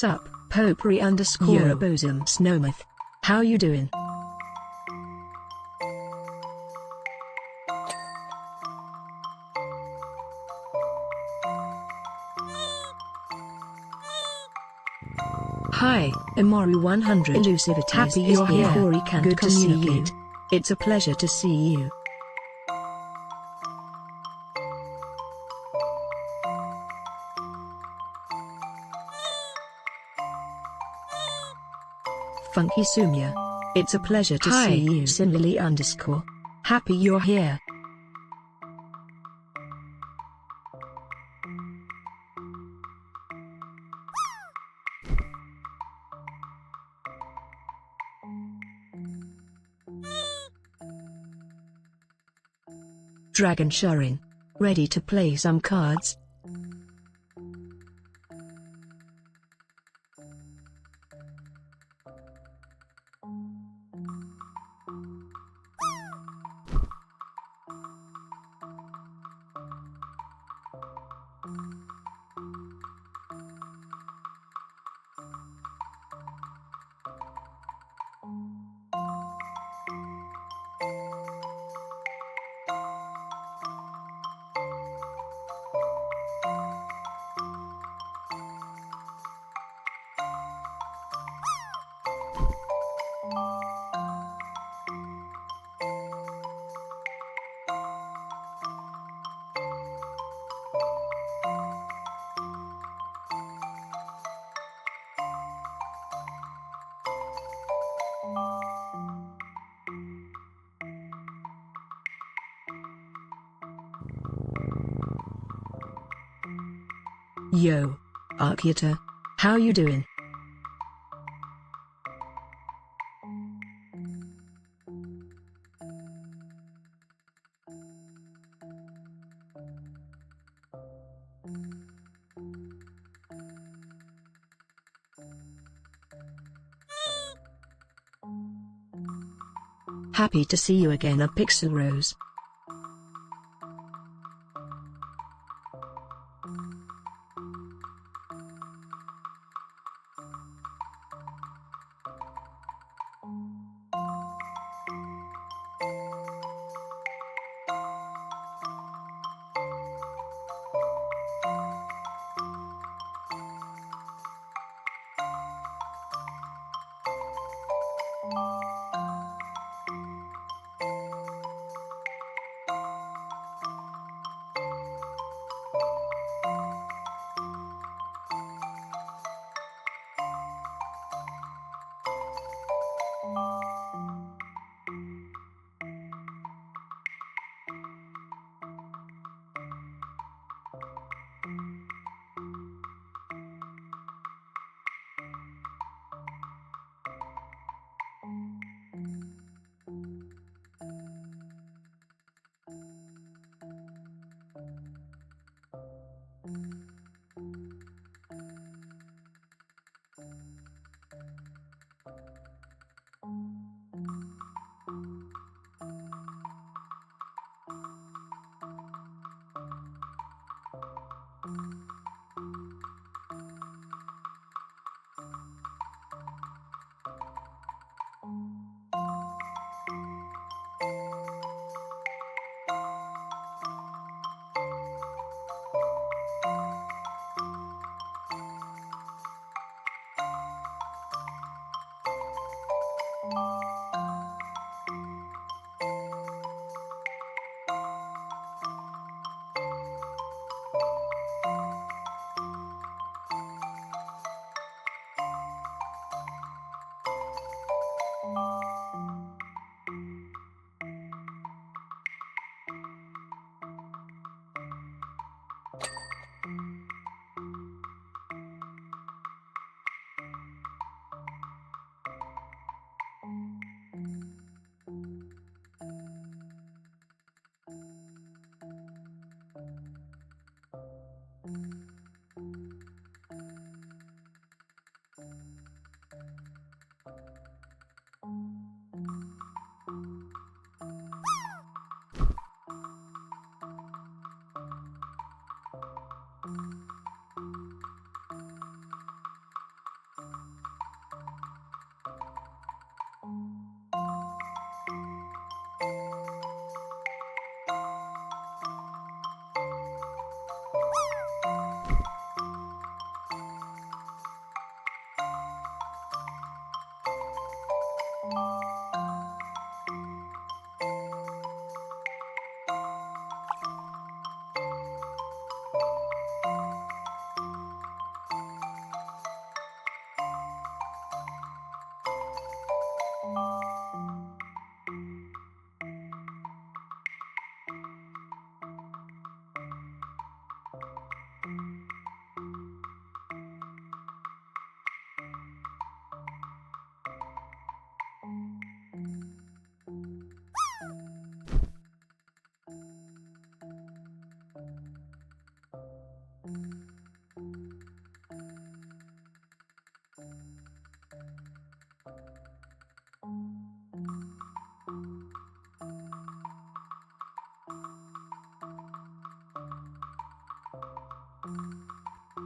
Sup, Potpourri _ Eurobosum Snowmouth. How you doing? Hi, Emoru100 Elusivities. Happy you're here. Corey can't good communicate. To see you. It's a pleasure to see you. Funky Sumia. It's a pleasure to see you. Sinlily _ Happy you're here. Dragon Shurin. Ready to play some cards? Yo, Arcuta. How you doing? Happy to see you again, a Pixel Rose.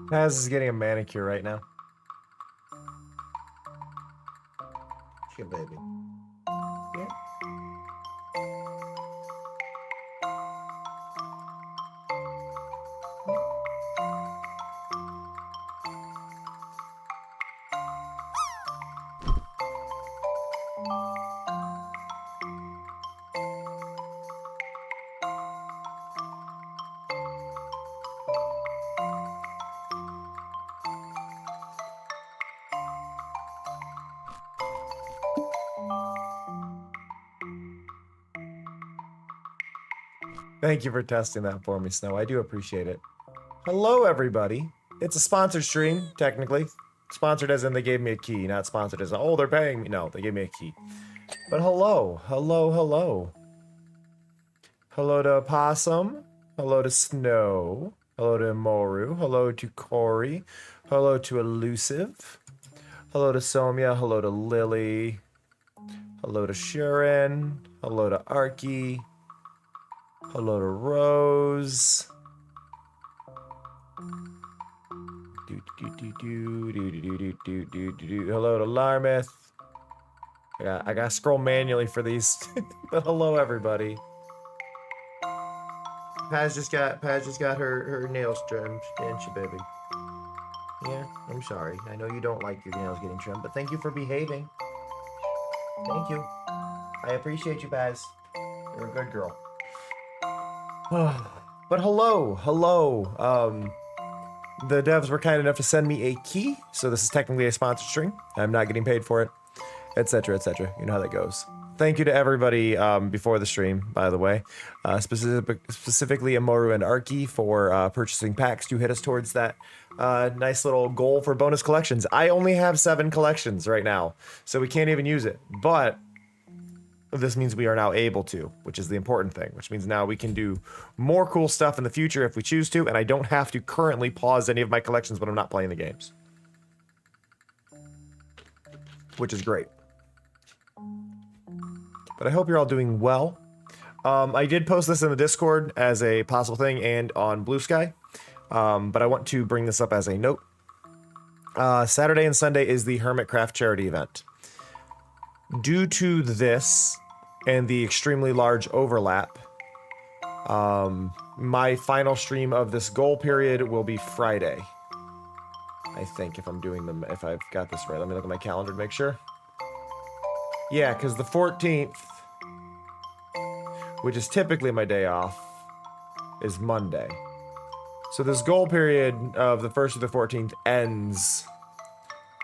Paz is getting a manicure right now. Shit, baby. Yeah. Thank you for testing that for me, Snow. I do appreciate it. Hello, everybody. It's a sponsored stream, technically. Sponsored as in they gave me a key, not sponsored as in, oh, they're paying me. No, they gave me a key. But hello, hello, hello. Hello to Possum. Hello to Snow. Hello to Moru. Hello to Corey. Hello to Elusive. Hello to Somya. Hello to Lily. Hello to Sharon. Hello to Arky. Hello to Rose. Hello to Larmith. I gotta scroll manually for these. But hello, everybody. Paz just got her nails trimmed, didn't she, baby? Yeah, I'm sorry. I know you don't like your nails getting trimmed, but thank you for behaving. Thank you. I appreciate you, Paz. You're a good girl. But hello. The devs were kind enough to send me a key, so this is technically a sponsored stream. I'm not getting paid for it, etc., etc. You know how that goes. Thank you to everybody before the stream, by the way. Specifically Amoru and Arky for purchasing packs to hit us towards that nice little goal for bonus collections. I only have 7 collections right now, so we can't even use it. But this means we are now able to, which is the important thing, which means now we can do more cool stuff in the future if we choose to, and I don't have to currently pause any of my collections when I'm not playing the games. Which is great. But I hope you're all doing well. I did post this in the Discord as a possible thing and on Blue Sky, but I want to bring this up as a note. Saturday and Sunday is the Hermitcraft charity event. Due to this and the extremely large overlap, my final stream of this goal period will be Friday. I think, if I'm doing them, if I've got this right. Let me look at my calendar to make sure. Yeah, because the 14th, which is typically my day off, is Monday. So this goal period of the 1st to the 14th ends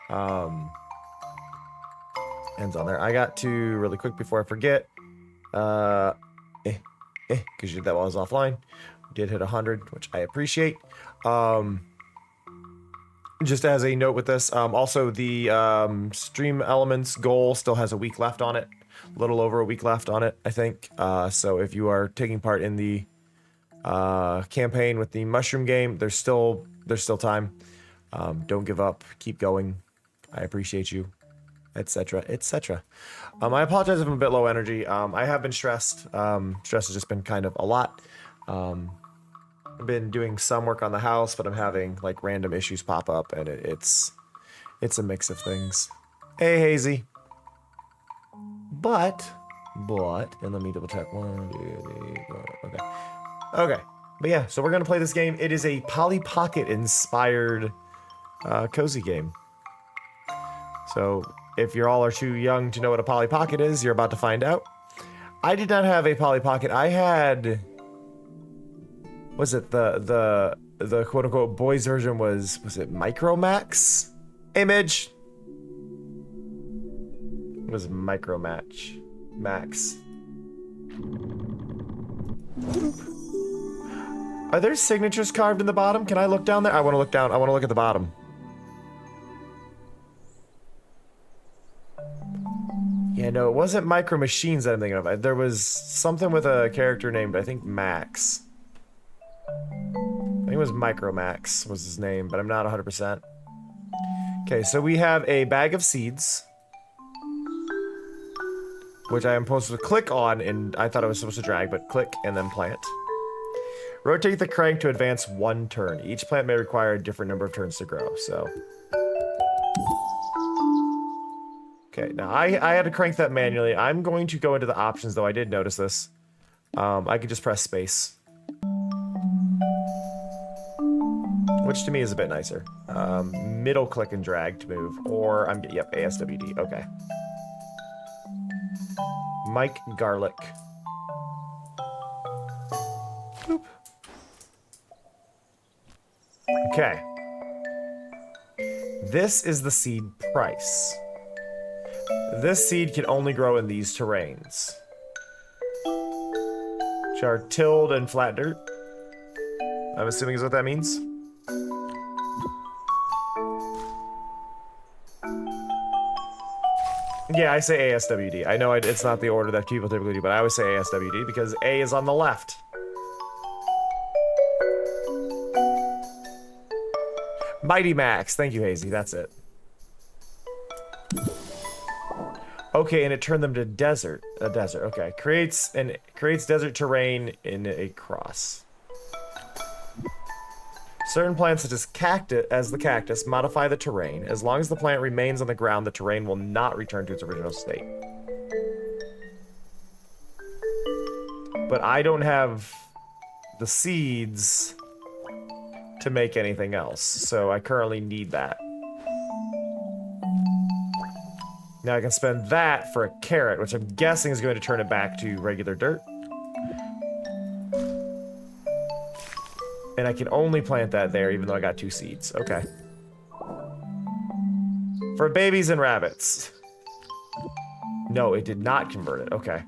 on there. I got to, really quick before I forget, because you did that while I was offline. Did hit 100, which I appreciate. Just as a note with this, also the Stream Elements goal still has a week left on it. A little over a week left on it, I think. So if you are taking part in the campaign with the Mushroom game, there's still time. Don't give up. Keep going. I appreciate you. Etc. etc. I apologize if I'm a bit low energy. I have been stressed. Stress has just been kind of a lot. I've been doing some work on the house, but I'm having like random issues pop up, and it's a mix of things. Hey, Hazy. But, and let me double check. 1, 2, 3, 4. Okay. But yeah, so we're gonna play this game. It is a Polly Pocket inspired cozy game. So if you all are too young to know what a Polly Pocket is, you're about to find out. I did not have a Polly Pocket. I had, was it the quote unquote boys version was it Micromax? Image. It was Micromax. Max. Are there signatures carved in the bottom? Can I look down there? I want to look down. I want to look at the bottom. Yeah, no, it wasn't Micro Machines that I'm thinking of. There was something with a character named, I think, Max. I think it was Micromax was his name, but I'm not 100%. Okay, so we have a bag of seeds, which I am supposed to click on, and I thought I was supposed to drag, but click and then plant. Rotate the crank to advance 1 turn. Each plant may require a different number of turns to grow, so. Okay, now I had to crank that manually. I'm going to go into the options, though I did notice this. I could just press space. Which to me is a bit nicer. Middle click and drag to move, or yep, ASWD, okay. Mike Garlic. Boop. Okay. This is the seed price. This seed can only grow in these terrains, which are tilled and flat dirt. I'm assuming is what that means. Yeah, I say ASWD. I know it's not the order that people typically do, but I always say ASWD because A is on the left. Mighty Max. Thank you, Hazy. That's it. Okay, and it turned them to desert. A desert. Okay. Creates desert terrain in a cross. Certain plants such as the cactus modify the terrain. As long as the plant remains on the ground, the terrain will not return to its original state. But I don't have the seeds to make anything else, so I currently need that. Now I can spend that for a carrot, which I'm guessing is going to turn it back to regular dirt. And I can only plant that there, even though I got 2 seeds. Okay. For babies and rabbits. No, it did not convert it. Okay.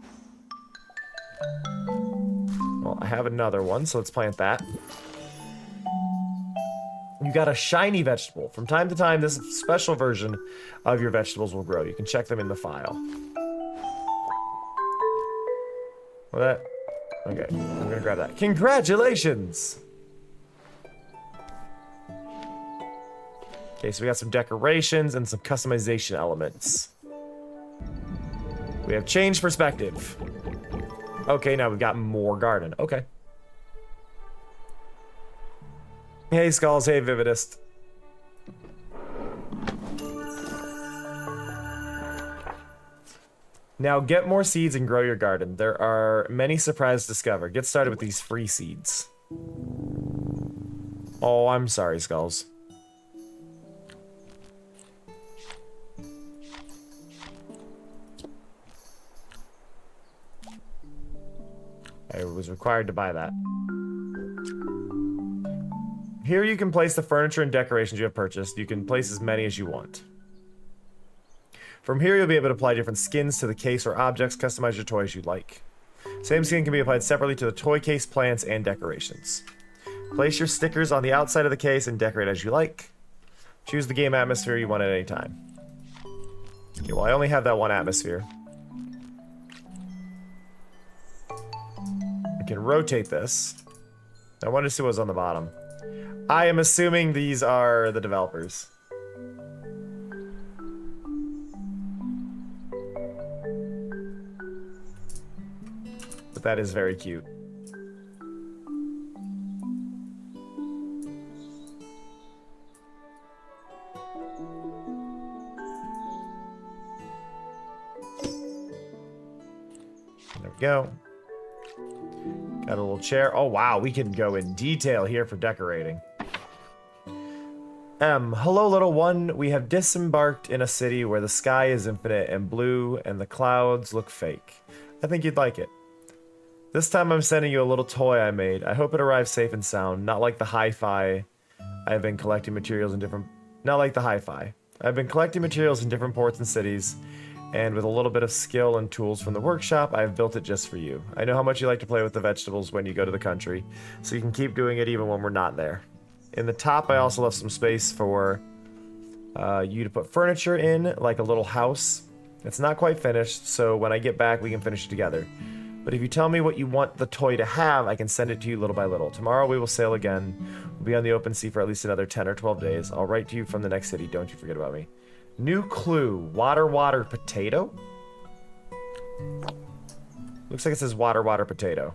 Well, I have another one, so let's plant that. You got a shiny vegetable. From time to time, this special version of your vegetables will grow. You can check them in the file. Well, that... Okay, I'm gonna grab that. Congratulations! Okay, so we got some decorations and some customization elements. We have changed perspective. Okay, now we've got more garden. Okay. Hey, Skulls. Hey, Vividist. Now, get more seeds and grow your garden. There are many surprises to discover. Get started with these free seeds. Oh, I'm sorry, Skulls. I was required to buy that. Here you can place the furniture and decorations you have purchased. You can place as many as you want. From here you'll be able to apply different skins to the case or objects, customize your toys you like. Same skin can be applied separately to the toy case, plants, and decorations. Place your stickers on the outside of the case and decorate as you like. Choose the game atmosphere you want at any time. Okay, well I only have that one atmosphere. I can rotate this. I wanted to see what was on the bottom. I am assuming these are the developers. But that is very cute. There we go. Got a little chair. Oh, wow. We can go in detail here for decorating. Hello, little one. We have disembarked in a city where the sky is infinite and blue and the clouds look fake. I think you'd like it. This time I'm sending you a little toy I made. I hope it arrives safe and sound, not like the hi-fi. I've been collecting materials in different... Not like the hi-fi. I've been collecting materials in different ports and cities, and with a little bit of skill and tools from the workshop, I have built it just for you. I know how much you like to play with the vegetables when you go to the country, so you can keep doing it even when we're not there. In the top, I also left some space for you to put furniture in, like a little house. It's not quite finished, so when I get back, we can finish it together. But if you tell me what you want the toy to have, I can send it to you little by little. Tomorrow we will sail again. We'll be on the open sea for at least another 10 or 12 days. I'll write to you from the next city. Don't you forget about me. New clue. Water, potato? Looks like it says water, potato.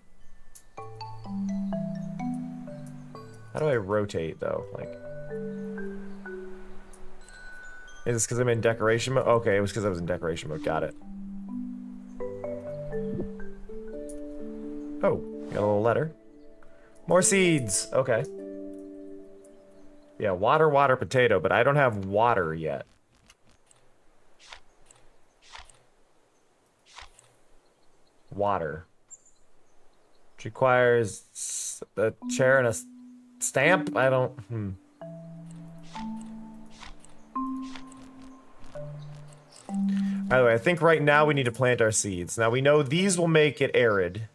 How do I rotate though? Like, is this because I'm in decoration mode? Okay, it was because I was in decoration mode. Got it. Oh, got a little letter. More seeds. Okay. Yeah, water, water, potato, but I don't have water yet. Water. Which requires a chair and a stamp? I don't... By the way, I think right now we need to plant our seeds. Now we know these will make it arid.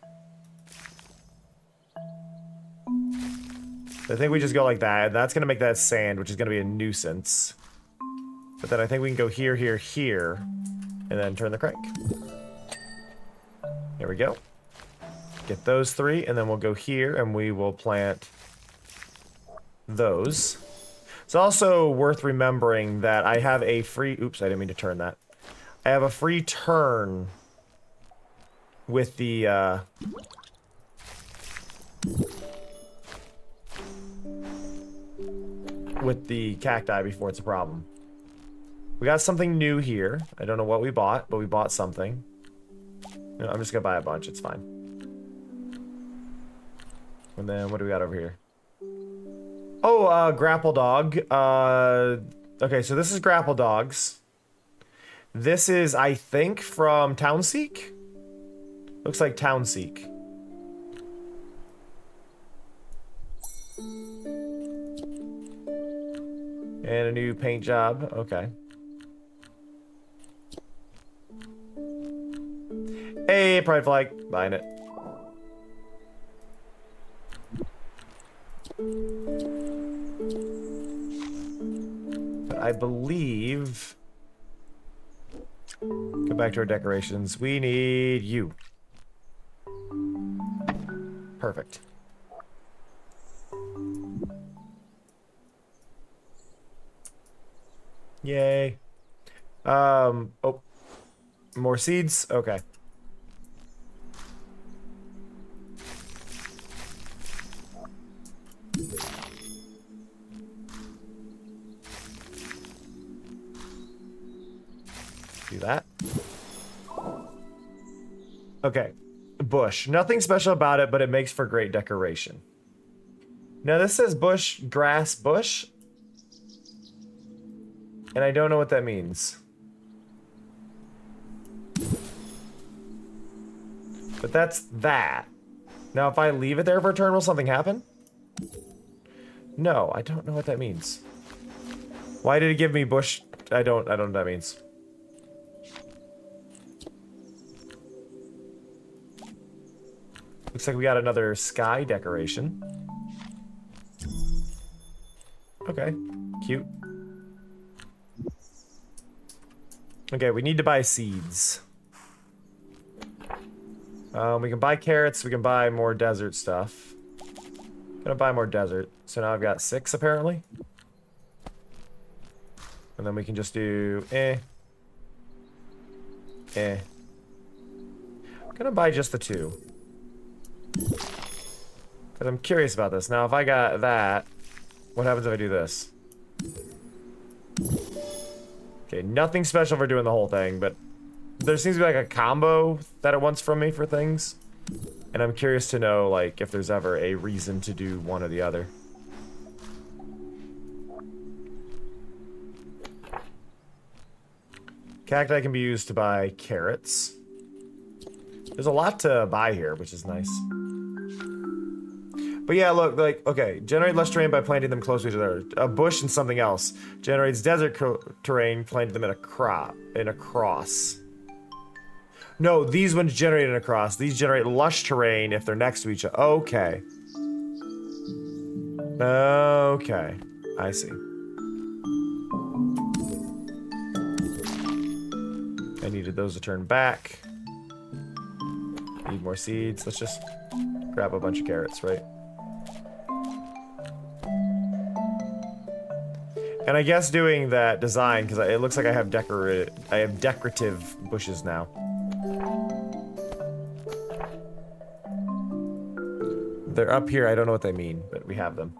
I think we just go like that. That's gonna make that sand, which is gonna be a nuisance. But then I think we can go here, here, here, and then turn the crank. There we go. Get those 3, and then we'll go here, and we will plant those. It's also worth remembering that I have a free... Oops, I didn't mean to turn that. I have a free turn with the, with the cacti before it's a problem. We got something new here. I don't know what we bought, but we bought something. No, I'm just gonna buy a bunch, it's fine. And then what do we got over here? Oh, grapple dog. Okay, so this is grapple dogs. This is, I think, from Townseek? Looks like Townseek. And a new paint job. Okay. Hey, pride flag. Buying it. But I believe... Go back to our decorations. We need you. Perfect. Yay. Oh. More seeds? Okay. Do that. Okay. Bush. Nothing special about it, but it makes for great decoration. Now this says bush, grass, bush. And I don't know what that means. But that's that. Now if I leave it there for a turn, will something happen? No, I don't know what that means. Why did it give me bush? I don't know what that means. Looks like we got another sky decoration. Okay, cute. Okay, we need to buy seeds. We can buy carrots, we can buy more desert stuff. Gonna buy more desert. So now I've got 6 apparently. And then we can just do I'm gonna buy just the 2. Because I'm curious about this. Now if I got that, what happens if I do this? Okay, nothing special for doing the whole thing, but there seems to be like a combo that it wants from me for things. And I'm curious to know, like, if there's ever a reason to do one or the other. Cacti can be used to buy carrots. There's a lot to buy here, which is nice. But yeah, look, like, okay, generate less terrain by planting them close to each other. A bush and something else. Generates desert terrain, planting them in a cross. No, these ones generate in a cross. These generate lush terrain if they're next to each other. Okay. Okay. I see. I needed those to turn back. Need more seeds. Let's just grab a bunch of carrots, right? And I guess doing that design, because it looks like I have decorative bushes now. They're up here, I don't know what they mean, but we have them.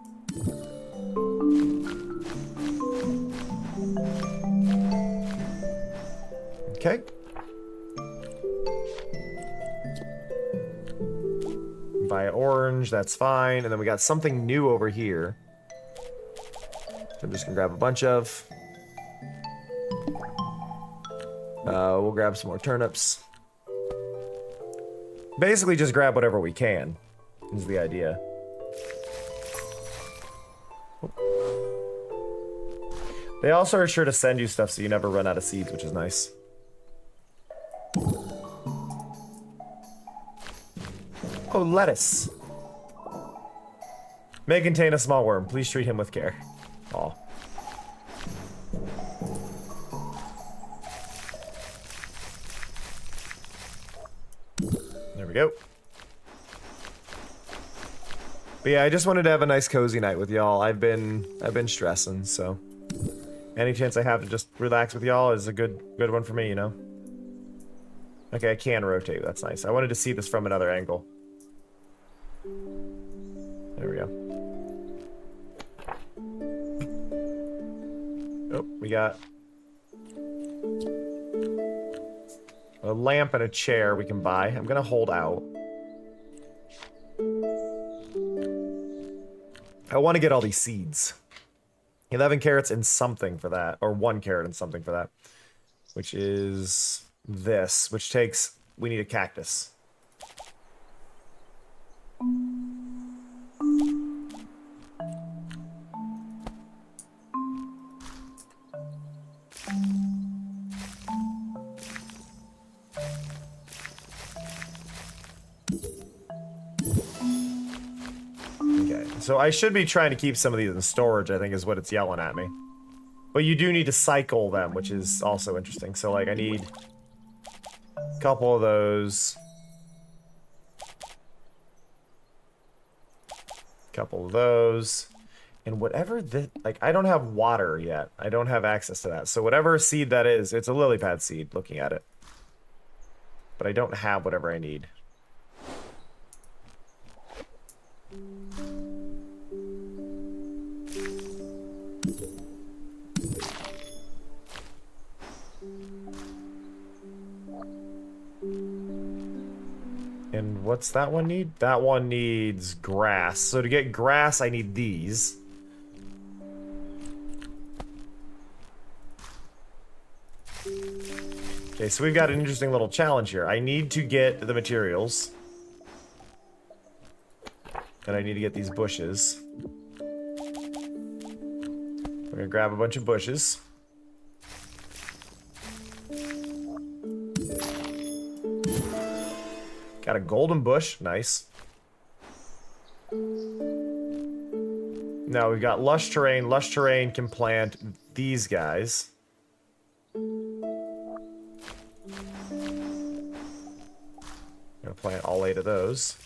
Okay. Buy orange, that's fine. And then we got something new over here. I'm just gonna grab a bunch of. We'll grab some more turnips. Basically just grab whatever we can, is the idea. They also are sure to send you stuff so you never run out of seeds, which is nice. Oh, lettuce. May contain a small worm. Please treat him with care. Aw. There we go. But yeah, I just wanted to have a nice cozy night with y'all. I've been stressing, so any chance I have to just relax with y'all is a good one for me, you know? Okay, I can rotate. That's nice. I wanted to see this from another angle. There we go. Oh, we got a lamp and a chair we can buy. I'm gonna hold out. I want to get all these seeds. 11 carrots and something for that, or 1 carrot and something for that, which is this, which takes, we need a cactus. Okay, so I should be trying to keep some of these in storage, I think is what it's yelling at me. But you do need to cycle them, which is also interesting. So, like, I need a couple of those. Couple of those. And whatever the, like, I don't have water yet. I don't have access to that. So whatever seed that is, it's a lily pad seed, looking at it. But I don't have whatever I need. And what's that one need? That one needs grass. So to get grass, I need these. Okay, so we've got an interesting little challenge here. I need to get the materials. And I need to get these bushes. We're gonna grab a bunch of bushes. Got a golden bush, nice. Now we've got lush terrain. Lush terrain can plant these guys. Gonna plant all 8 of those.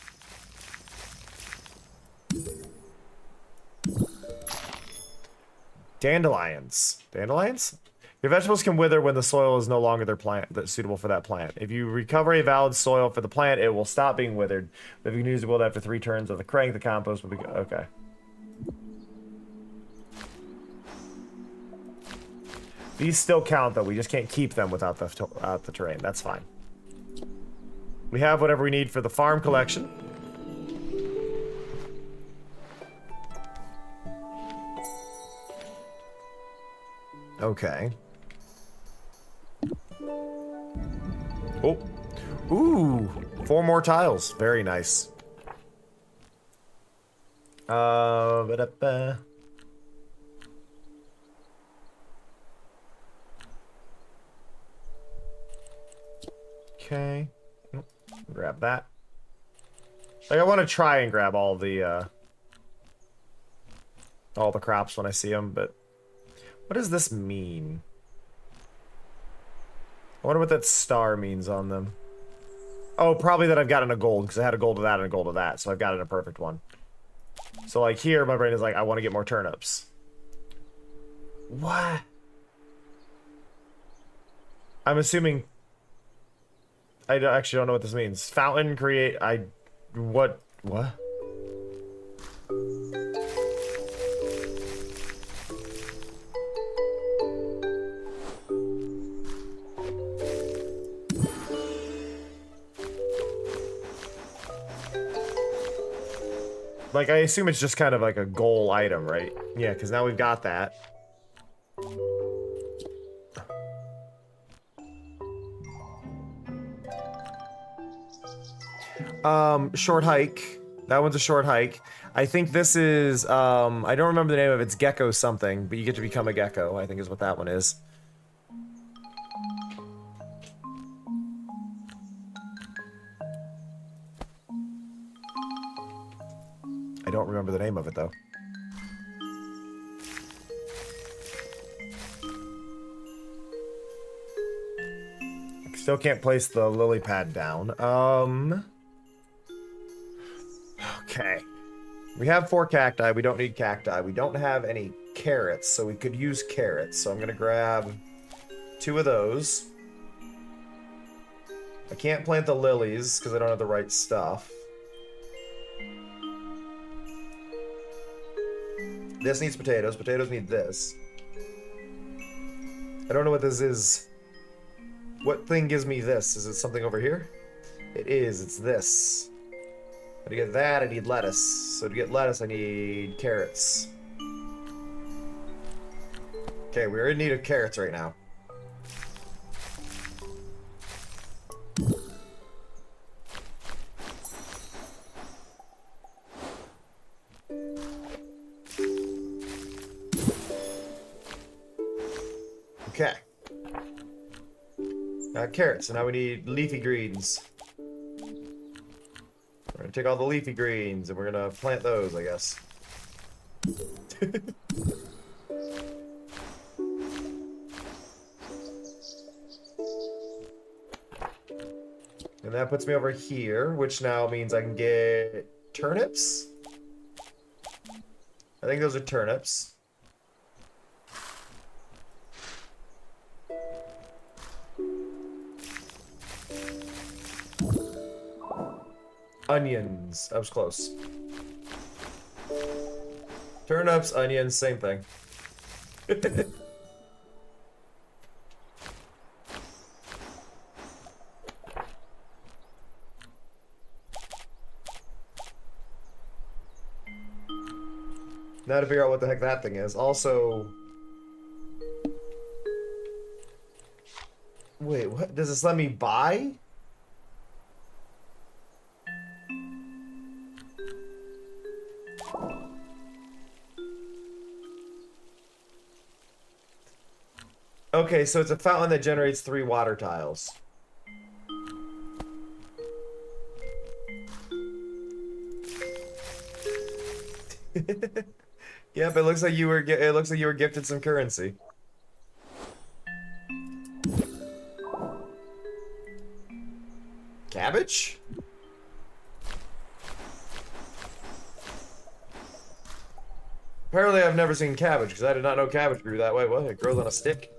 Dandelions. Dandelions? Your vegetables can wither when the soil is no longer that's suitable for that plant. If you recover a valid soil for the plant, it will stop being withered. But if you can use it well after 3 turns of the crank, the compost will be okay. These still count though. We just can't keep them without the terrain. That's fine. We have whatever we need for the farm collection. Okay. Oh. Ooh. 4 more tiles. Very nice. Ba-da-ba. Okay. Grab that. Like, I want to try and grab all the crops when I see them, but what does this mean? I wonder what that star means on them. Oh, probably that I've gotten a gold, because I had a gold of that and a gold of that, so I've gotten a perfect one. So, like, here, my brain is like, I want to get more turnips. What? I'm assuming... I actually don't know what this means. Fountain create... What? Like, I assume it's just kind of like a goal item, right? Yeah, because now we've got that. Short hike. That one's a short hike. I think this is, I don't remember the name of it. It's Gecko something, but you get to become a gecko, I think is what that one is. I don't remember the name of it, though. I still can't place the lily pad down. Okay. We have 4 cacti. We don't need cacti. We don't have any carrots, so we could use carrots. So I'm gonna grab 2 of those. I can't plant the lilies because I don't have the right stuff. This needs potatoes. Potatoes need this. I don't know what this is. What thing gives me this? Is it something over here? It is. It's this. To get that, I need lettuce. So to get lettuce, I need carrots. Okay, we're in need of carrots right now. Okay. Carrots, so now we need leafy greens. We're gonna take all the leafy greens and we're gonna plant those, I guess. And that puts me over here, which now means I can get turnips. I think those are turnips. Onions. I was close. Turnips, onions, same thing. Now to figure out what the heck that thing is. Also... Wait, what? Does this let me buy? Okay, so it's a fountain that generates 3 water tiles. Yep, it looks like you were gifted some currency. Cabbage? Apparently I've never seen cabbage, because I did not know cabbage grew that way. What? It grows on a stick?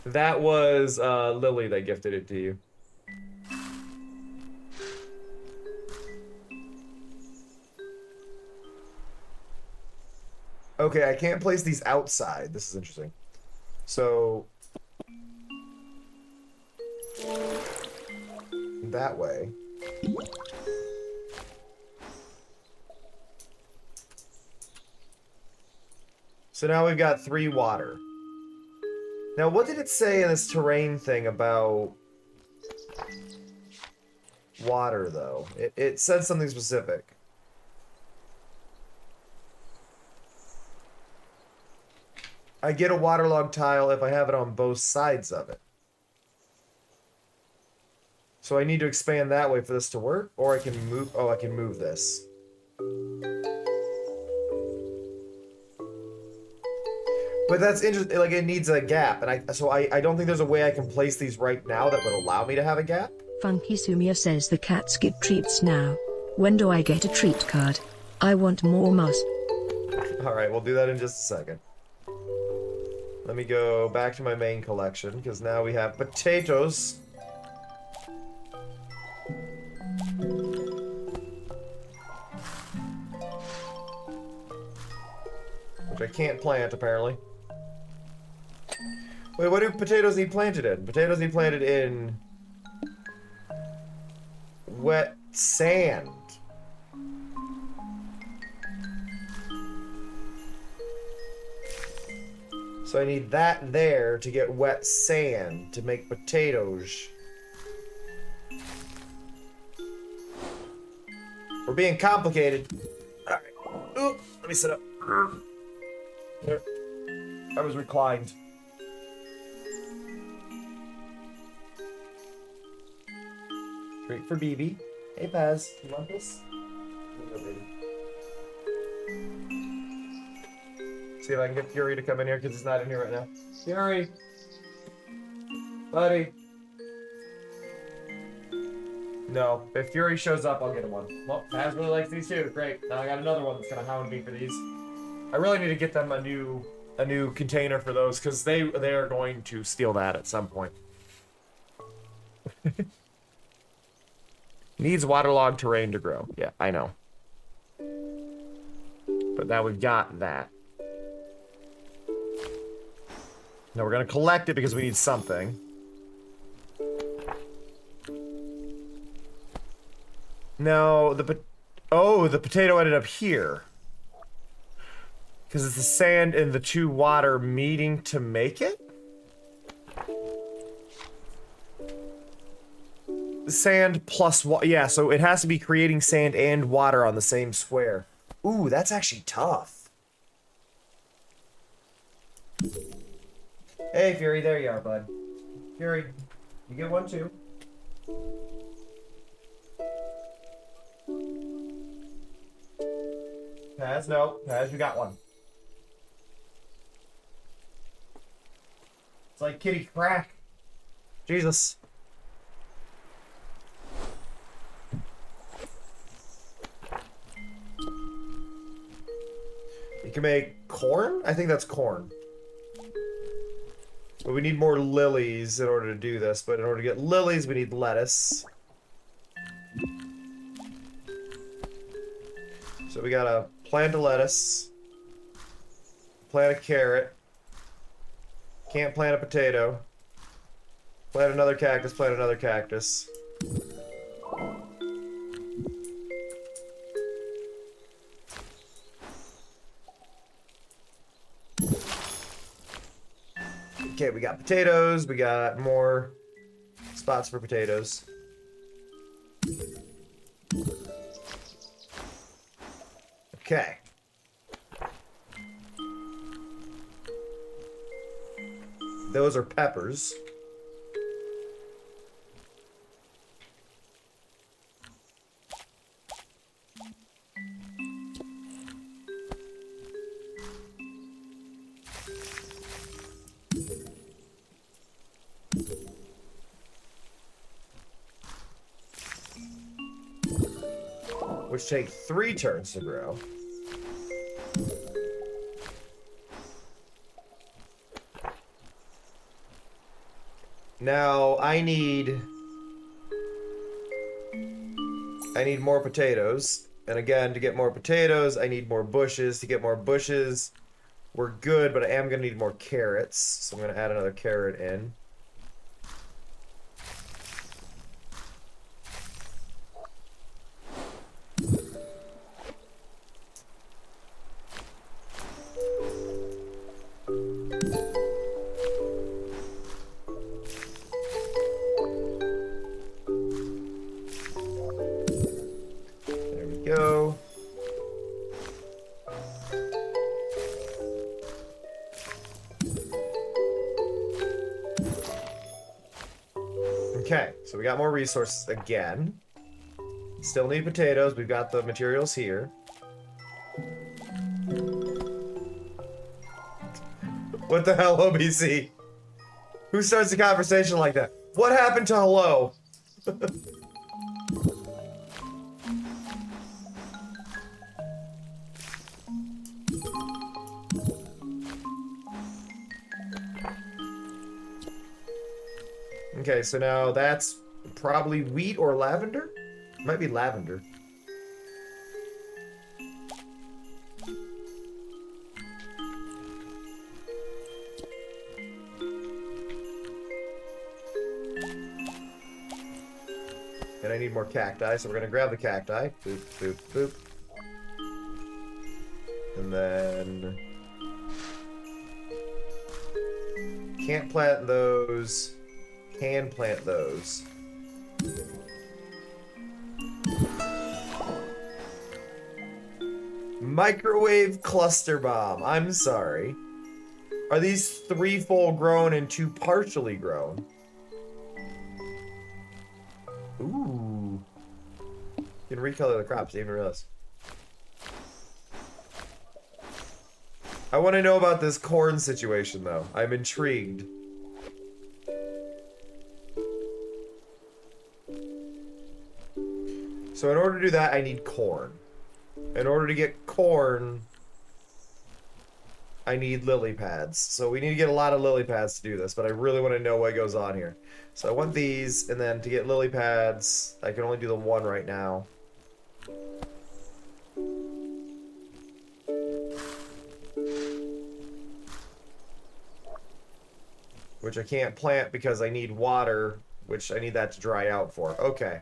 That was Lily that gifted it to you. Okay, I can't place these outside. This is interesting. So... that way. So now we've got 3 water. Now, what did it say in this terrain thing about water, though? It said something specific. I get a waterlogged tile if I have it on both sides of it. So I need to expand that way for this to work, or I can move... oh, I can move this. But that's interesting, like, it needs a gap, and I don't think there's a way I can place these right now that would allow me to have a gap. Funky Sumia says the cats get treats now. When do I get a treat card? I want more moss. Alright, we'll do that in just a second. Let me go back to my main collection, because now we have potatoes. Which I can't plant, apparently. Wait, what do potatoes need planted in? Potatoes need planted in wet sand. So I need that there to get wet sand to make potatoes. We're being complicated. Alright. Ooh, let me sit up. There. I was reclined. Great for BB. Hey Paz, you want this? Here you go, baby. See if I can get Fury to come in here because he's not in here right now. Fury! Buddy! No. If Fury shows up, I'll get him one. Well, Paz really likes these too. Great. Now I got another one that's gonna hound me for these. I really need to get them a new container for those because they are going to steal that at some point. Needs waterlogged terrain to grow. Yeah, I know. But now we've got that. Now we're gonna collect it because we need something. No, the potato ended up here. Because it's the sand and the 2 water meeting to make it? Sand plus water. Yeah, so it has to be creating sand and water on the same square. Ooh, that's actually tough. Hey, Fury, there you are, bud. Fury, you get one too. Paz, no. Paz, you got one. It's like kitty crack. Jesus. You can make corn? I think that's corn. But we need more lilies in order to do this. But in order to get lilies, we need lettuce. So we gotta plant a lettuce. Plant a carrot. Can't plant a potato. Plant another cactus, plant another cactus. Okay, we got potatoes, we got more spots for potatoes. Okay. Those are peppers. Which take 3 turns to grow. Now, I need more potatoes. And again, to get more potatoes, I need more bushes. To get more bushes, we're good, but I am going to need more carrots. So I'm going to add another carrot in. Go. Okay, so we got more resources again. Still need potatoes. We've got the materials here. What the hell, OBC? Who starts a conversation like that? What happened to hello? Okay, so now that's probably wheat or lavender? Might be lavender. And I need more cacti, so we're gonna grab the cacti. Boop, boop, boop. And then... Can't plant those. Can plant those. Microwave cluster bomb. I'm sorry. Are these 3 full grown and 2 partially grown? Ooh. You can recolor the crops, I even realize. I want to know about this corn situation, though. I'm intrigued. So in order to do that, I need corn. In order to get corn, I need lily pads. So we need to get a lot of lily pads to do this, but I really want to know what goes on here. So I want these, and then to get lily pads, I can only do the 1 right now. Which I can't plant because I need water, which I need that to dry out for. Okay.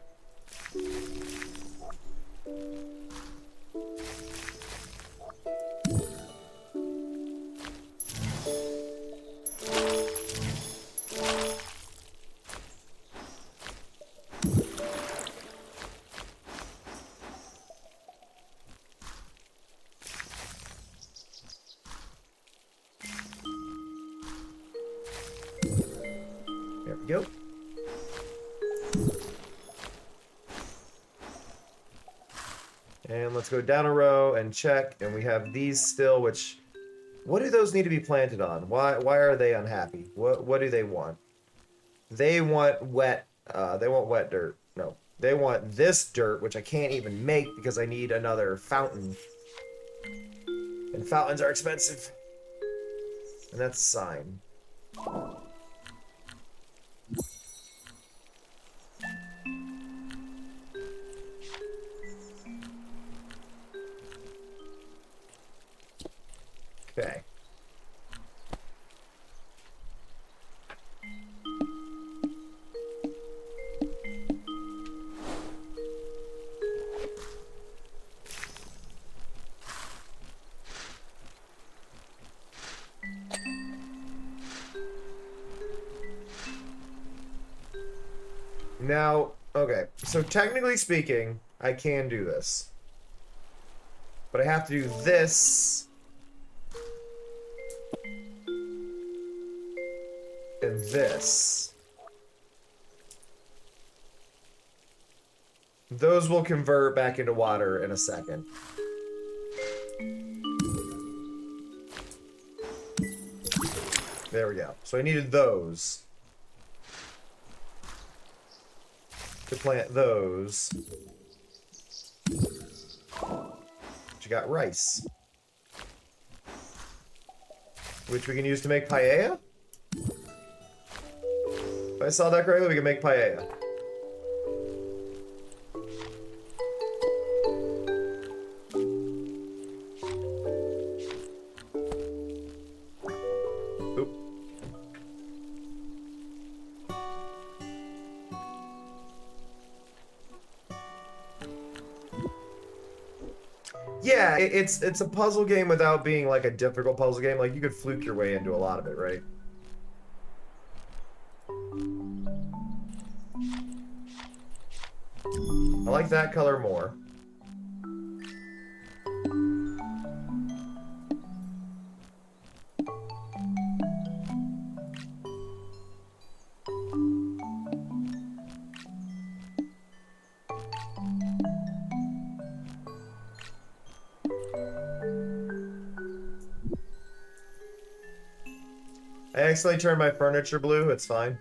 There we go. And let's go down a row and check, and we have these still, which... What do those need to be planted on? Why are they unhappy? What do they want? They want wet dirt. No. They want this dirt, which I can't even make because I need another fountain. And fountains are expensive. And that's a sign. Okay. Now, okay, so technically speaking, I can do this. But I have to do this. And this. Those will convert back into water in a second. There we go. So I needed those. To plant those. But you got rice. Which we can use to make paella? If I saw that correctly, we can make paella. Oop. Yeah, it's a puzzle game without being like a difficult puzzle game. Like you could fluke your way into a lot of it, right? I like that color more. I accidentally turned my furniture blue, it's fine.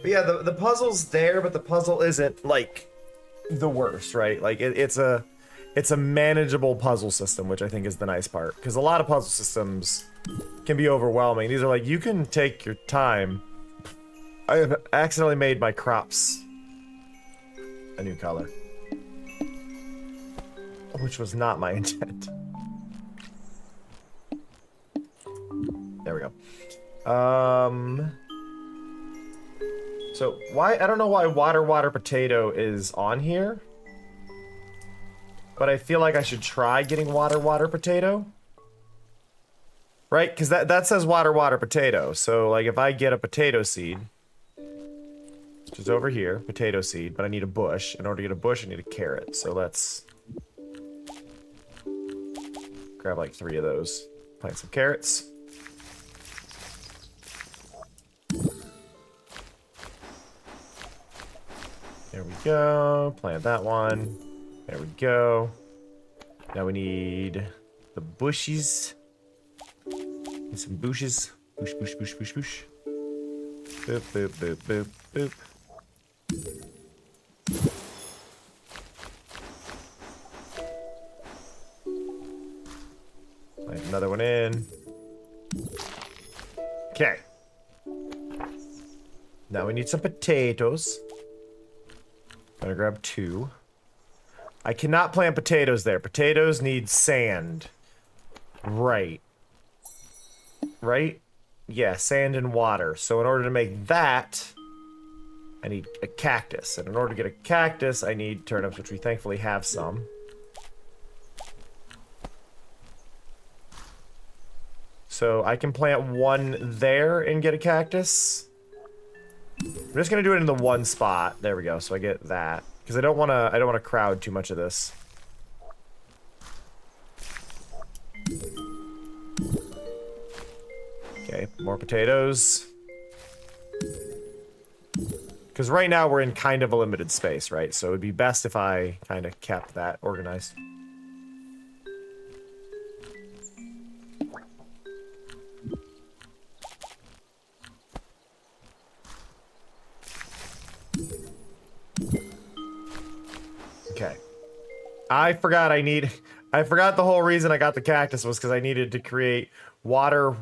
But yeah, the puzzle's there, but the puzzle isn't, like, the worst, right? Like, it's a manageable puzzle system, which I think is the nice part. Because a lot of puzzle systems can be overwhelming. These are like, you can take your time. I have accidentally made my crops a new color. Which was not my intent. There we go. So So why, I don't know why water potato is on here, but I feel like I should try getting water potato. Right? Because that says water potato. So like if I get a potato seed, which is over here, potato seed, but I need a bush. In order to get a bush, I need a carrot. So let's grab like 3 of those. Plant some carrots. There we go. Plant that one. There we go. Now we need the bushes. Need some bushes. Bush. Boop, boop, boop, boop, boop. Plant another one in. Okay. Now we need some potatoes. Gonna grab 2. I cannot plant potatoes there. Potatoes need sand. Right. Right? Yeah, sand and water. So in order to make that, I need a cactus. And in order to get a cactus, I need turnips, which we thankfully have some. So I can plant 1 there and get a cactus. I'm just gonna do it in the 1 spot. There we go. So I get that because I don't want to crowd too much of this. Okay, more potatoes. Because right now we're in kind of a limited space, right? So it would be best if I kind of kept that organized. Okay. I forgot the whole reason I got the cactus was because I needed to create water.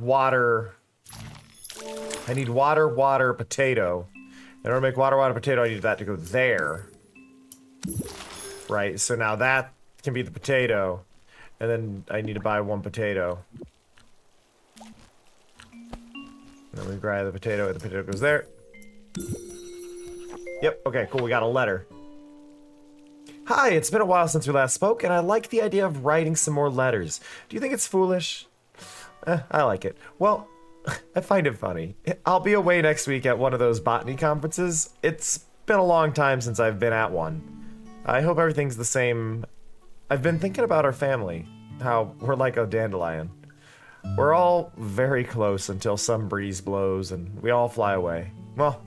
I need water, potato. In order to make water, potato, I need that to go there. Right, so now that can be the potato. And then I need to buy 1 potato. And then we grab the potato, and the potato goes there. Yep, okay, cool, we got a letter. Hi, it's been a while since we last spoke, and I like the idea of writing some more letters. Do you think it's foolish? I like it. Well, I find it funny. I'll be away next week at one of those botany conferences. It's been a long time since I've been at one. I hope everything's the same. I've been thinking about our family, how we're like a dandelion. We're all very close until some breeze blows and we all fly away. Well,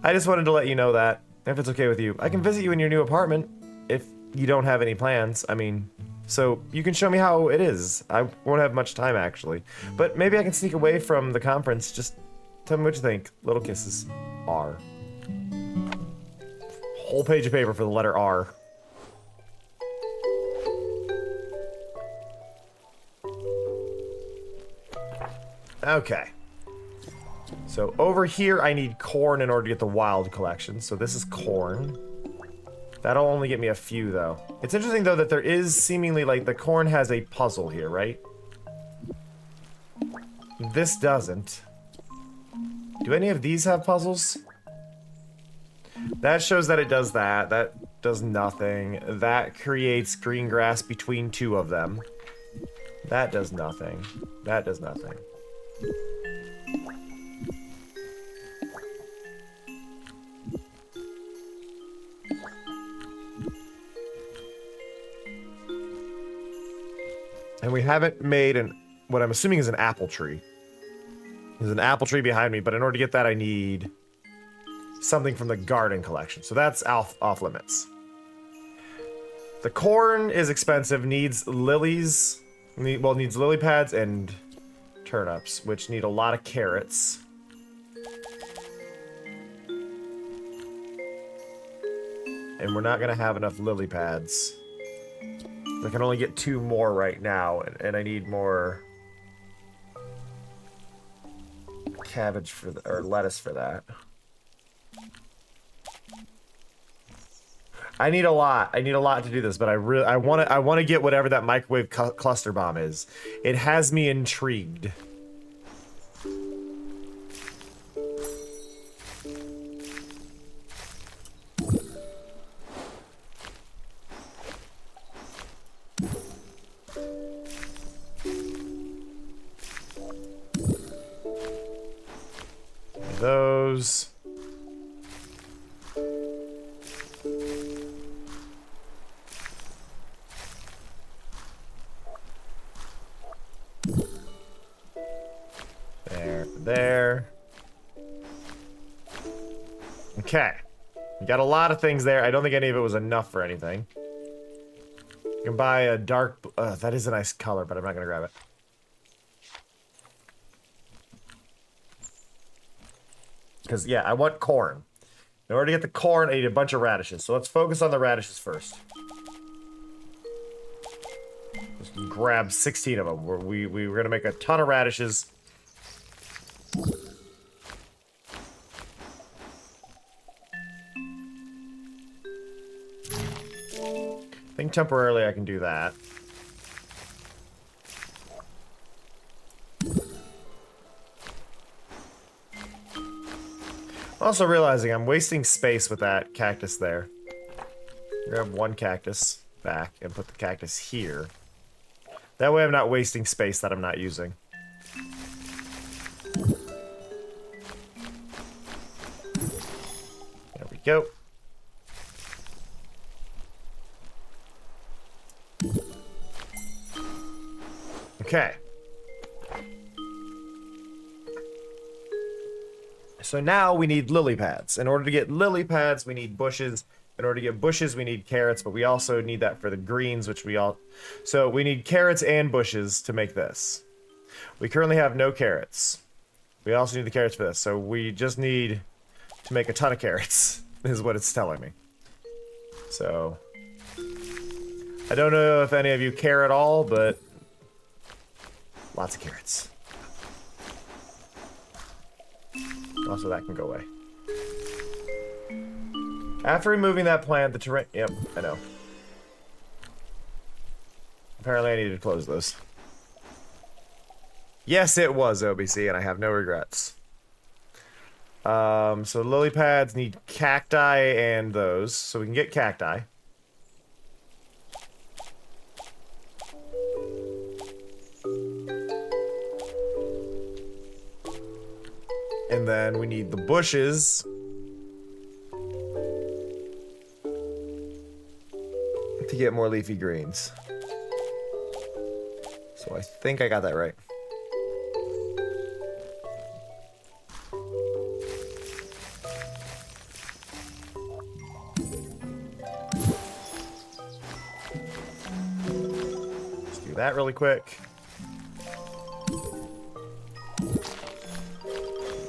I just wanted to let you know that, if it's okay with you, I can visit you in your new apartment if you don't have any plans. I mean, so you can show me how it is. I won't have much time, actually. But maybe I can sneak away from the conference. Just tell me what you think. Little kisses. R. Whole page of paper for the letter R. Okay. So over here, I need corn in order to get the wild collection. So this is corn. That'll only get me a few, though. It's interesting, though, that there is seemingly, like, the corn has a puzzle here, right? This doesn't. Do any of these have puzzles? That shows that it does that. That does nothing. That creates green grass between 2 of them. That does nothing. That does nothing. And we haven't made what I'm assuming is an apple tree. There's an apple tree behind me, but in order to get that, I need something from the garden collection. So that's off limits. The corn is expensive, needs lilies. Needs lily pads and turnips, which need a lot of carrots. And we're not gonna have enough lily pads. I can only get 2 more right now, and I need more cabbage or lettuce for that. I need a lot. I need a lot to do this, but I want to get whatever that microwave cluster bomb is. It has me intrigued. Okay. You got a lot of things there. I don't think any of it was enough for anything. You can buy a dark... that is a nice color, but I'm not going to grab it. Because, yeah, I want corn. In order to get the corn, I need a bunch of radishes. So let's focus on the radishes first. Just grab 16 of them. We were going to make a ton of radishes. I think temporarily I can do that. I'm also realizing I'm wasting space with that cactus there. Grab one cactus back and put the cactus here. That way I'm not wasting space that I'm not using. There we go. Okay. So now we need lily pads. In order to get lily pads, we need bushes. In order to get bushes, we need carrots, but we also need that for the greens, which we all... So we need carrots and bushes to make this. We currently have no carrots. We also need the carrots for this, so we just need to make a ton of carrots, is what it's telling me. So... I don't know if any of you care at all, but... Lots of carrots. Also, that can go away. After removing that plant, the terrain... Yep, I know. Apparently I needed to close those. Yes, it was OBC, and I have no regrets. So lily pads need cacti and those, so we can get cacti. And then we need the bushes to get more leafy greens. So I think I got that right. Let's do that really quick.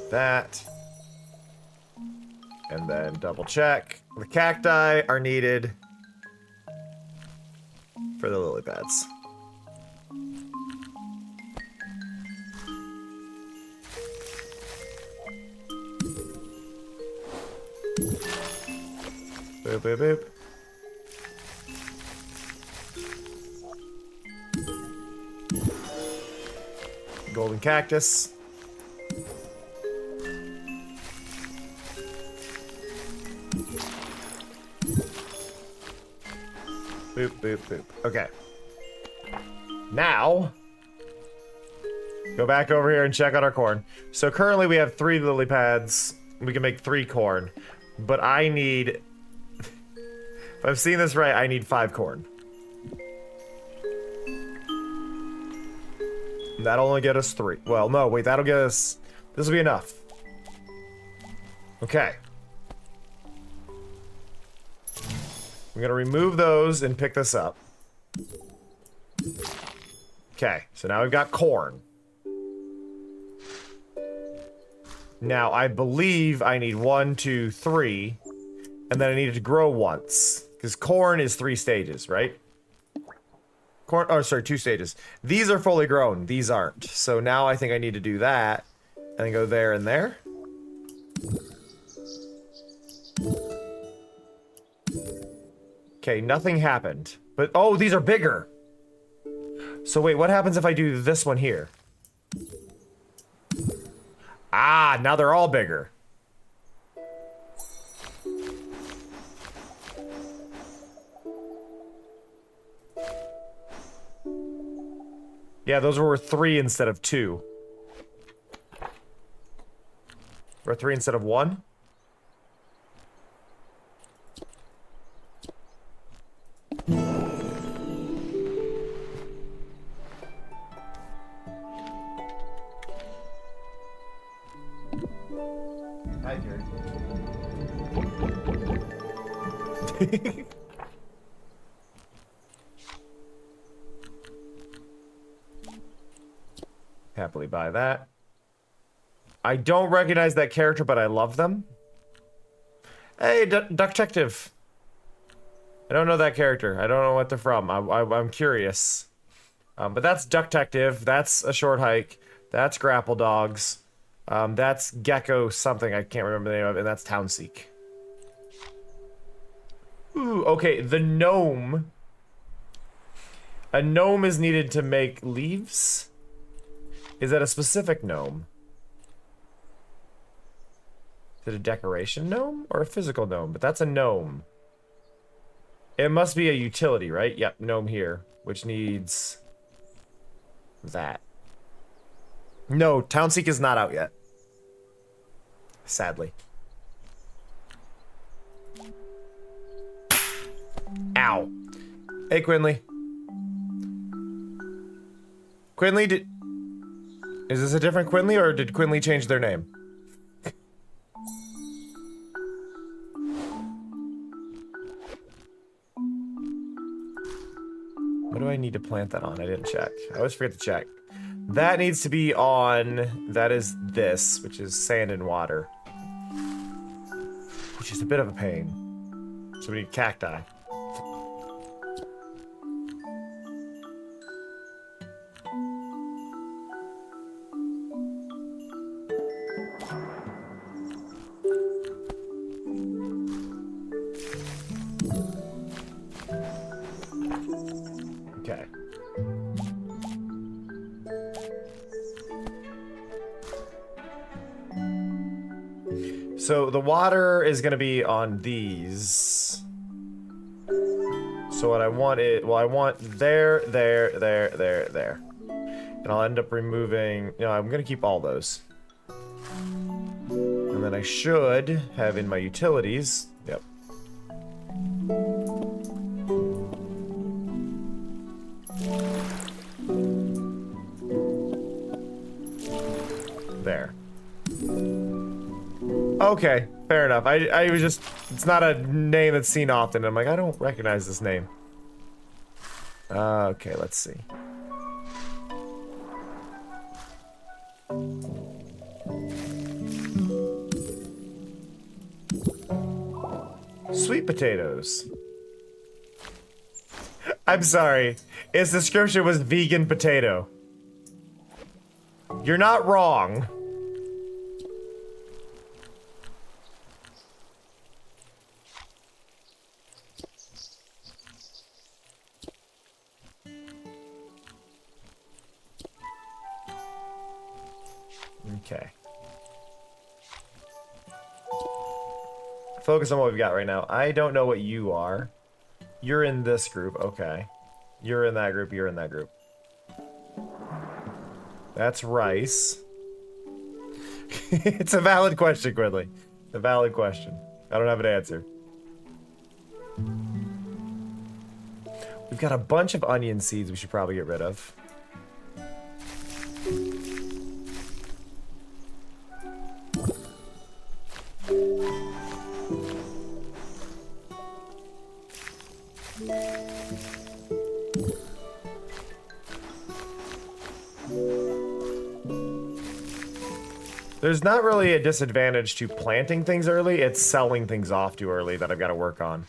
That. And then double check. The cacti are needed for the lily pads. Boop, boop, boop. Golden cactus. Boop, boop, boop. Okay. Now, go back over here and check out our corn. So currently we have 3 lily pads. We can make 3 corn. But I need... If I've seen this right, I need 5 corn. That'll only get us 3. Well, no, wait, that'll get us... This will be enough. Okay. I'm gonna remove those and pick this up. Okay, so now we've got corn. Now, I believe I need 1, 2, 3, and then I need it to grow once. Because corn is 3 stages, right? Corn, oh, sorry, 2 stages. These are fully grown, these aren't. So now I think I need to do that, and then go there and there. Okay, nothing happened. But, oh, these are bigger! So wait, what happens if I do this one here? Ah, now they're all bigger. Yeah, those were 3 instead of 2. Or 3 instead of 1? Hi, Jerry. Happily buy that. I don't recognize that character, but I love them. Hey, Ducktective. I don't know that character. I don't know what they're from. I'm curious. But that's Ducktective. That's A Short Hike. That's Grapple Dogs. That's Gecko something. I can't remember the name of it. And that's Townseek. Ooh, okay. The gnome. A gnome is needed to make leaves? Is that a specific gnome? Is it a decoration gnome or a physical gnome? But that's a gnome. It must be a utility, right? Yep, gnome here, which needs that. No, Townseek is not out yet. Sadly. Ow. Hey, Quinley. Quinley, is this a different Quinley, or did Quinley change their name? What do I need to plant that on? I didn't check. I always forget to check. That needs to be on... That is this, which is sand and water. Which is a bit of a pain. So we need cacti. Okay. So the water is going to be on these. So what I want is, well, I want there. And I'll end up removing, no, I'm going to keep all those. And then I should have in my utilities, yep. There. Okay, fair enough. I was just, it's not a name that's seen often. I'm like, I don't recognize this name. Okay, let's see. Sweet potatoes. I'm sorry. Its description was vegan potato. You're not wrong. Okay. Focus on what we've got right now. I don't know what you are. You're in this group. Okay. You're in that group. You're in that group. That's rice. It's a valid question, Quidley. A valid question. I don't have an answer. We've got a bunch of onion seeds we should probably get rid of. There's not really a disadvantage to planting things early, it's selling things off too early that I've got to work on.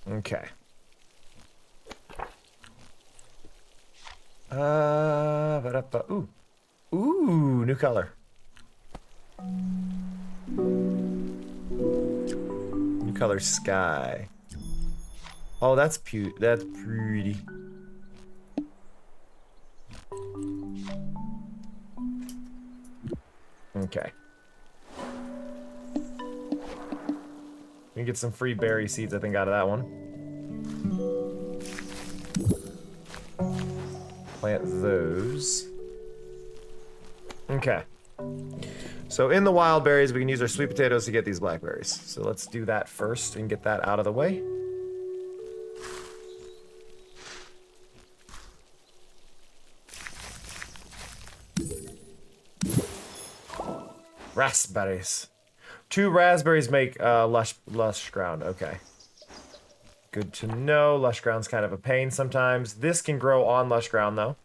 Okay. Ooh. Ooh, new color. New color sky. Oh, that's pretty. Okay. We can get some free berry seeds, I think, out of that one. Plant those. Okay. So in the wild berries, we can use our sweet potatoes to get these blackberries. So let's do that first and get that out of the way. Raspberries. 2 raspberries make lush ground. Okay. Good to know. Lush ground's kind of a pain sometimes. This can grow on lush ground, though.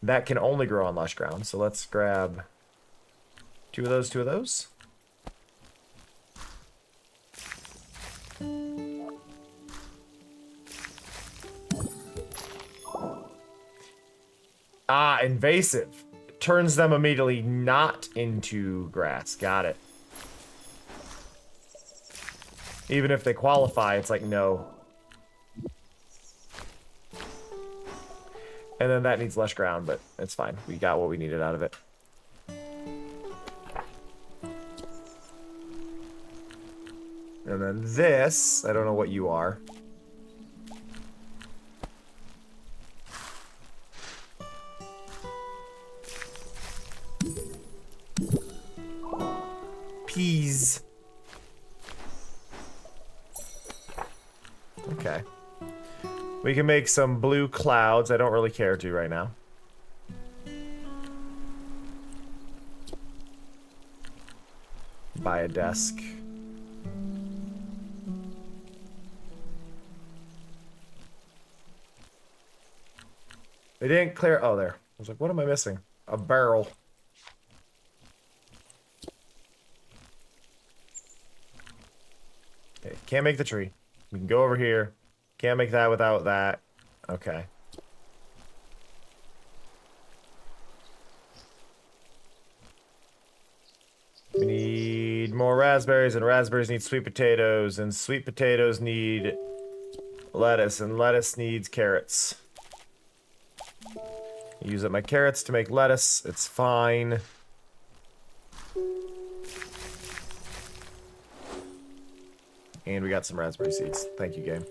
That can only grow on lush ground. So let's grab 2 of those, 2 of those. Ah, invasive. Turns them immediately not into grass. Got it. Even if they qualify, it's like, no. And then that needs lush ground, but it's fine. We got what we needed out of it. And then this, I don't know what you are. Peas. Okay. We can make some blue clouds. I don't really care to right now. Buy a desk. They didn't clear. Oh, there. I was like, what am I missing? A barrel. Okay, can't make the tree. We can go over here. Can't make that without that. Okay. We need more raspberries, and raspberries need sweet potatoes, and sweet potatoes need lettuce, and lettuce needs carrots. Use up my carrots to make lettuce. It's fine. And we got some raspberry seeds. Thank you, game.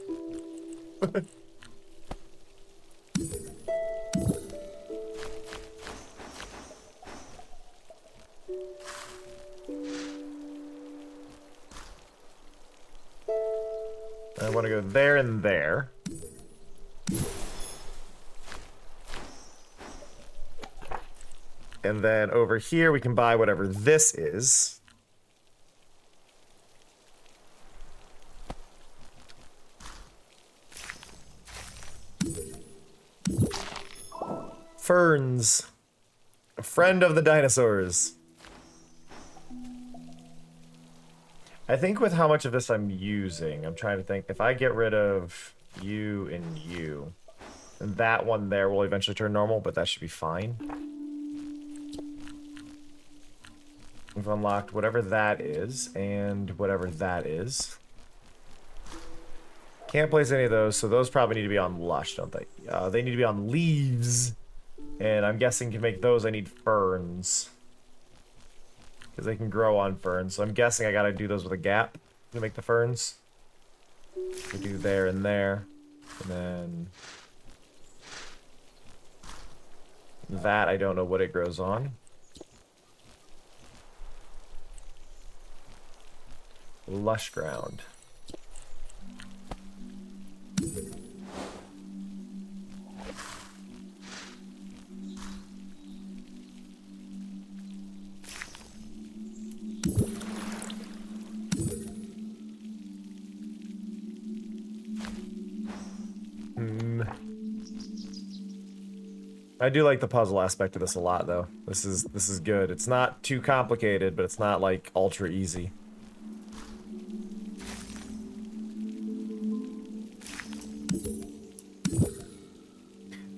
I want to go there and there. And then over here we can buy whatever this is. Ferns. A friend of the dinosaurs. I think with how much of this I'm using, I'm trying to think, if I get rid of you and you, then that one there will eventually turn normal, but that should be fine. We've unlocked whatever that is, and whatever that is. Can't place any of those, so those probably need to be on lush, don't they? They need to be on leaves. And I'm guessing to make those I need ferns. Because they can grow on ferns. So I'm guessing I gotta do those with a gap to make the ferns. We do there and there. And then... that I don't know what it grows on. Lush ground. I do like the puzzle aspect of this a lot, though. This is good. It's not too complicated, but it's not like ultra easy.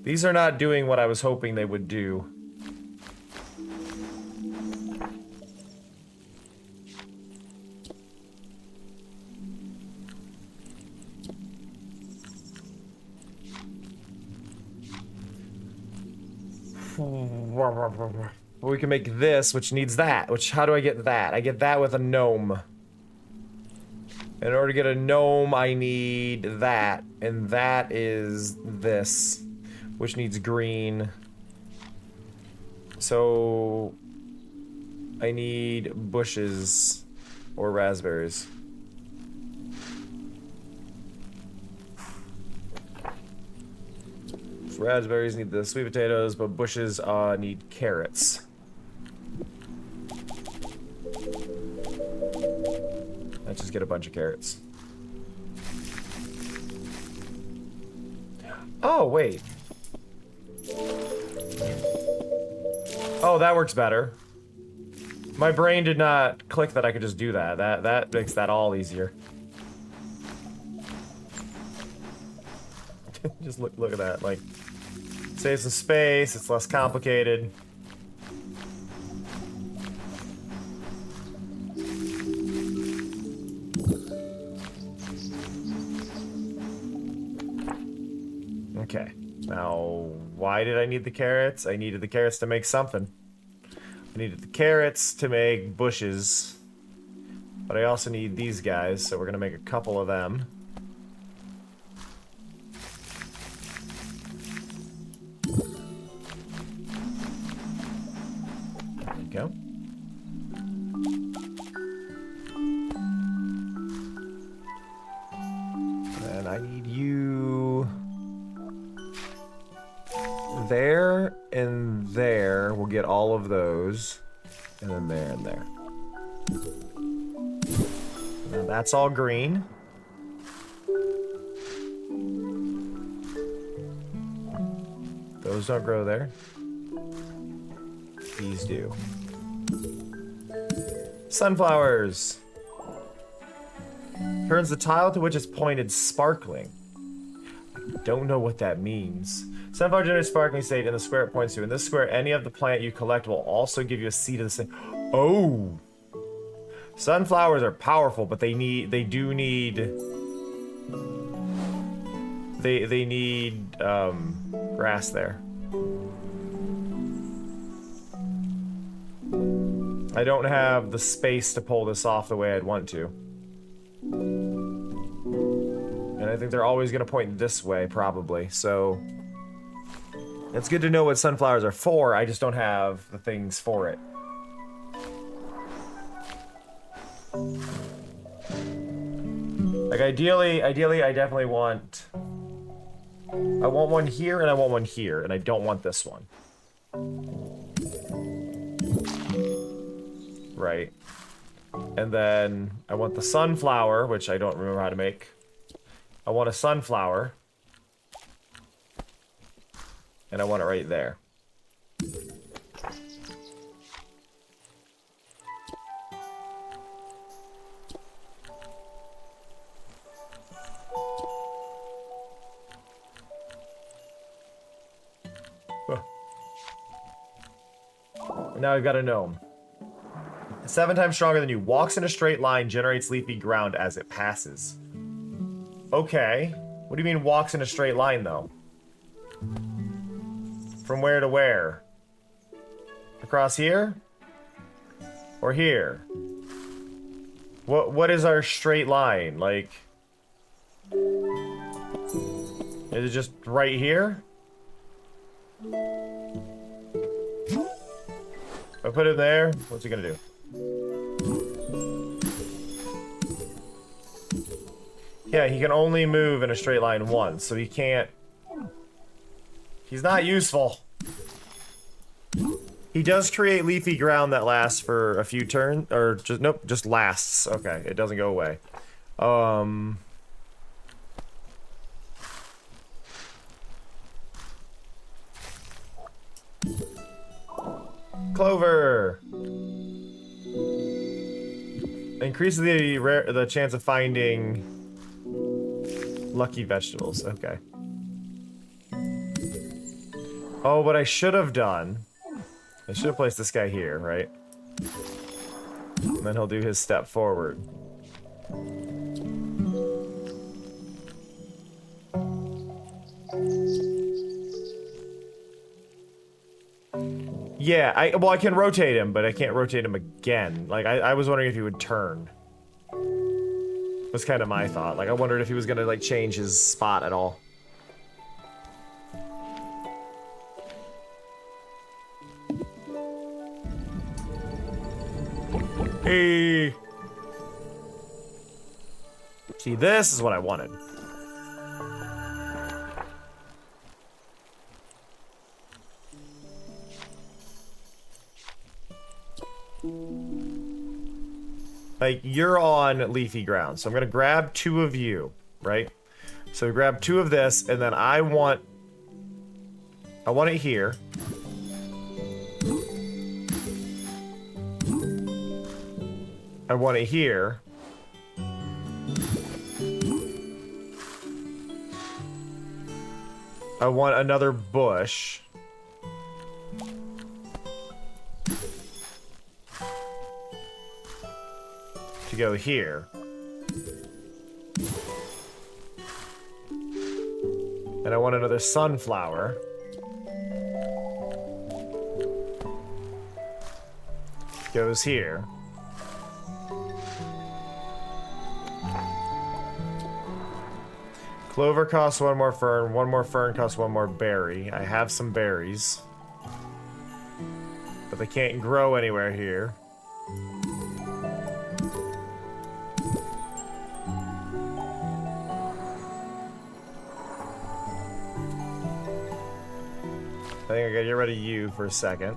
These are not doing what I was hoping they would do. We can make this, which needs that. Which, how do I get that? I get that with a gnome. In order to get a gnome, I need that. And that is this, which needs green. So I need bushes or raspberries. Raspberries need the sweet potatoes, but bushes need carrots. Let's just get a bunch of carrots. Oh, wait. Oh, that works better. My brain did not click that I could just do that. That makes that all easier. Just look at that. Like, saves some space. It's less complicated. Okay. Now, why did I need the carrots? I needed the carrots to make something. I needed the carrots to make bushes. But I also need these guys, so we're gonna make a couple of them. There we go. And I need you there and there. We'll get all of those. And then there and there. Now that's all green. Those don't grow there. These do. Sunflowers. Turns the tile to which it's pointed sparkling. I don't know what that means. Sunflower generates sparkling state in the square it points to. In this square, any of the plant you collect will also give you a seed of the same. Oh! Sunflowers are powerful, but they need grass there. I don't have the space to pull this off the way I'd want to. And I think they're always going to point this way, probably. So it's good to know what sunflowers are for. I just don't have the things for it. Like, ideally, I definitely want... I want one here, and I want one here, and I don't want this one. Right. And then I want the sunflower, which I don't remember how to make. I want a sunflower. And I want it right there. Now I've got a gnome. 7 times stronger than you. Walks in a straight line, generates leafy ground as it passes. Okay. What do you mean walks in a straight line, though? From where to where? Across here? Or here? What is our straight line? Like... Is it just right here? If I put it there, what's he gonna do? Yeah, he can only move in a straight line once, so he can't... He's not useful. He does create leafy ground that lasts for a few turns, or just, nope, just lasts. Okay, it doesn't go away. Clover! Increases the chance of finding lucky vegetables. Okay. Oh, what I should have done... I should have placed this guy here, right? And then he'll do his step forward. Yeah, I can rotate him, but I can't rotate him again. Like, I was wondering if he would turn. Was kind of my thought. Like, I wondered if he was gonna, like, change his spot at all. Hey! See, this is what I wanted. Like, you're on leafy ground, so I'm gonna grab 2 of you, right? So grab 2 of this, and then I want it here. I want it here. I want another bush. To go here. And I want another sunflower. Goes here. Clover costs 1 more fern. 1 more fern costs 1 more berry. I have some berries. But they can't grow anywhere here. I think I gotta get rid of you for a second.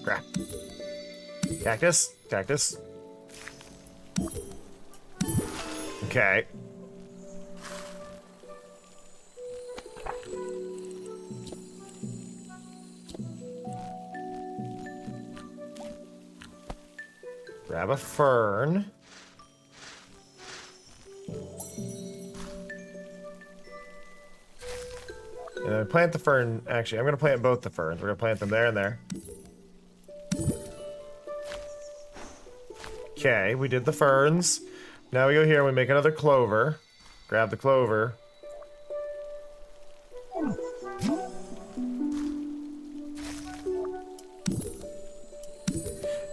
Crap. Cactus? Cactus? Okay. Grab a fern. And then plant the fern. Actually, I'm going to plant both the ferns. We're going to plant them there and there. Okay, we did the ferns. Now we go here and we make another clover. Grab the clover.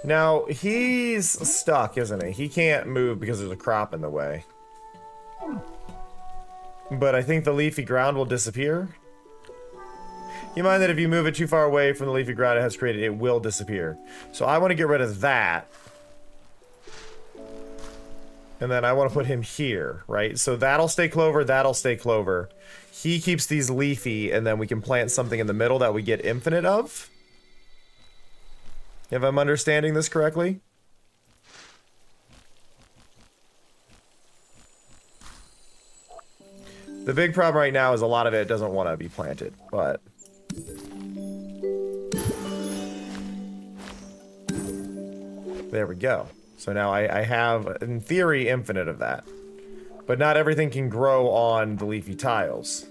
Now, he's stuck, isn't he? He can't move because there's a crop in the way. But I think the leafy ground will disappear. You mind that if you move it too far away from the leafy ground it has created, it will disappear. So I want to get rid of that. And then I want to put him here, right? So that'll stay clover, that'll stay clover. He keeps these leafy, and then we can plant something in the middle that we get infinite of. If I'm understanding this correctly. The big problem right now is a lot of it doesn't want to be planted, but... There we go. So now I have, in theory, infinite of that. But not everything can grow on the leafy tiles.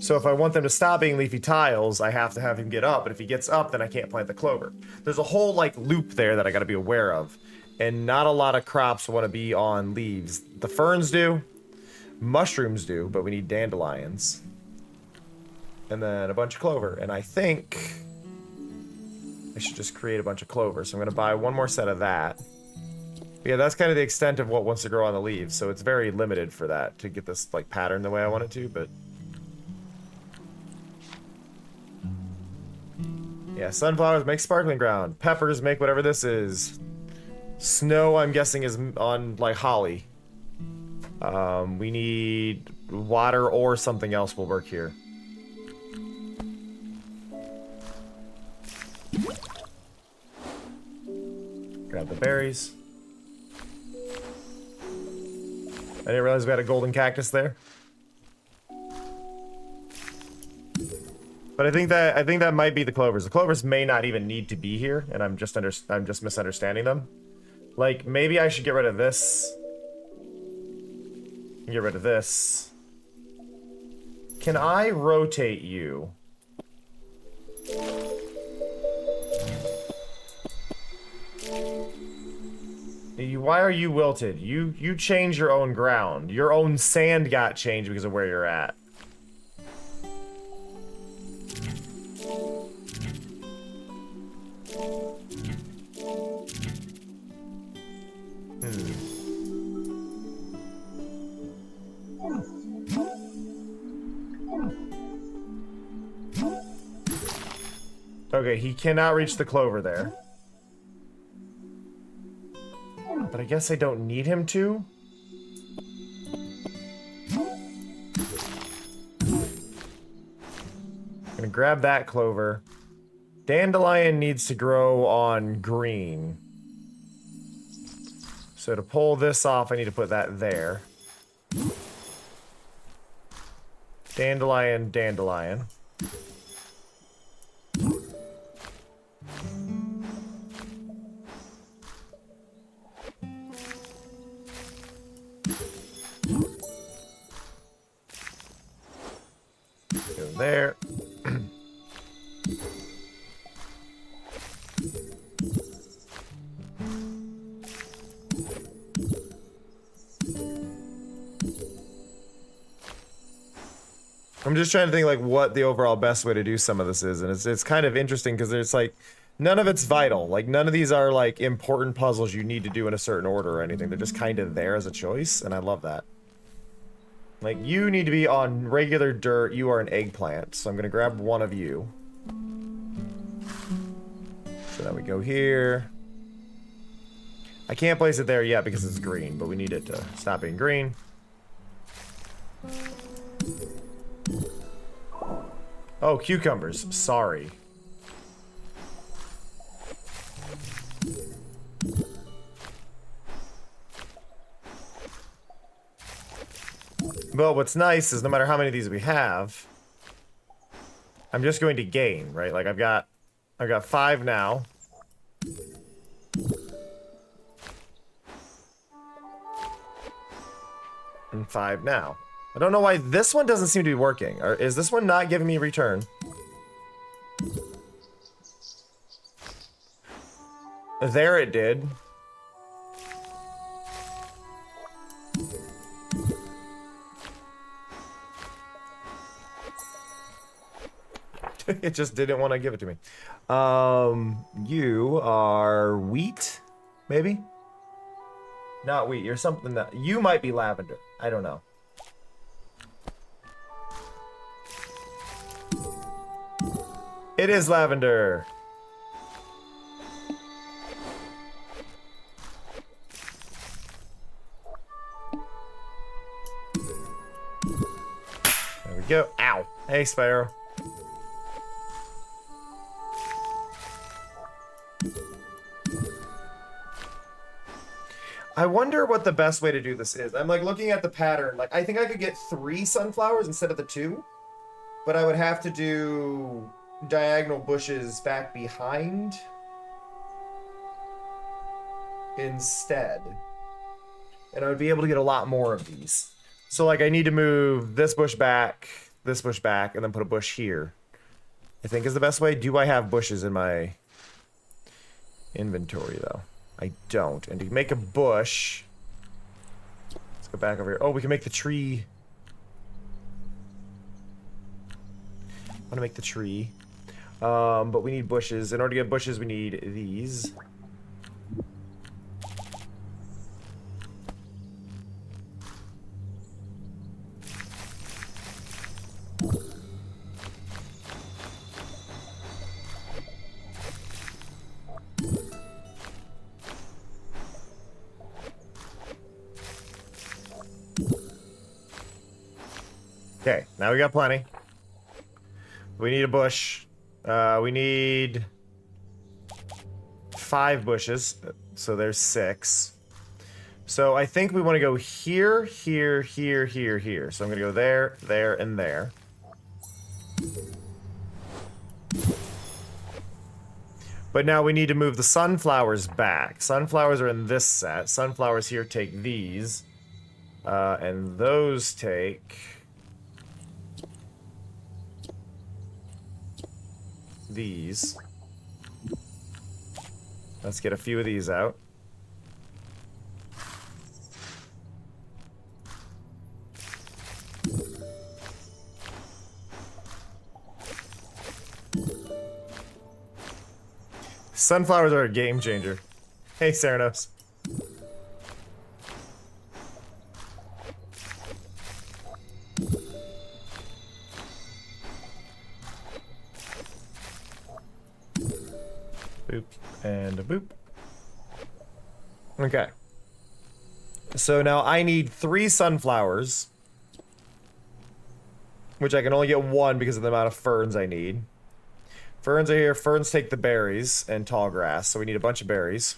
So if I want them to stop being leafy tiles, I have to have him get up. But if he gets up, then I can't plant the clover. There's a whole, like, loop there that I gotta be aware of. And not a lot of crops want to be on leaves. The ferns do. Mushrooms do, but we need dandelions. And then a bunch of clover. And I think I should just create a bunch of clover. So I'm gonna buy 1 more set of that. Yeah, that's kind of the extent of what wants to grow on the leaves, so it's very limited for that to get this like pattern the way I want it to, but yeah, sunflowers make sparkling ground, peppers make whatever this is. Snow, I'm guessing, is on like holly. We need water or something else will work here. Grab the berries. I didn't realize we had a golden cactus there. But I think that might be the clovers. The clovers may not even need to be here, and I'm just misunderstanding them. Like, maybe I should get rid of this. Get rid of this. Can I rotate you? Why are you wilted? You change your own ground. Your own sand got changed because of where you're at. Okay, he cannot reach the clover there. But I guess I don't need him to. I'm gonna grab that clover. Dandelion needs to grow on green. So to pull this off, I need to put that there. Dandelion, dandelion. Go there. I'm just trying to think like what the overall best way to do some of this is, and it's kind of interesting because there's like none of it's vital. Like none of these are like important puzzles you need to do in a certain order or anything. They're just kind of there as a choice, and I love that. Like you need to be on regular dirt. You are an eggplant, so I'm gonna grab one of you. So now we go here. I can't place it there yet because it's green, but we need it to stop being green. Oh, cucumbers. Sorry. Well, what's nice is no matter how many of these we have, I'm just going to gain, right? Like I've got 5 now. And 5 now. I don't know why this one doesn't seem to be working. Or is this one not giving me a return? There it did. It just didn't want to give it to me. You are wheat, maybe? Not wheat. You're something that... You might be lavender. I don't know. It is lavender. There we go. Ow. Hey, Sparrow. I wonder what the best way to do this is. I'm like looking at the pattern. Like I think I could get 3 sunflowers instead of the 2, but I would have to do diagonal bushes back behind instead. And I would be able to get a lot more of these. So like I need to move this bush back, and then put a bush here. I think is the best way. Do I have bushes in my inventory though? I don't. And to make a bush, let's go back over here. Oh, we can make the tree. I want to make the tree. But we need bushes. In order to get bushes, we need these. Okay, now we got plenty. We need a bush. We need 5 bushes, so there's 6. So I think we want to go here, here, here, here, here. So I'm gonna go there, there, and there. But now we need to move the sunflowers back. Sunflowers are in this set. Sunflowers here take these. And those take... these. Let's get a few of these out. Sunflowers are a game changer. Hey, Ceranos. Boop and a boop. Okay. So now I need 3 sunflowers, which I can only get 1 because of the amount of ferns I need. Ferns are here. Ferns take the berries and tall grass, so we need a bunch of berries.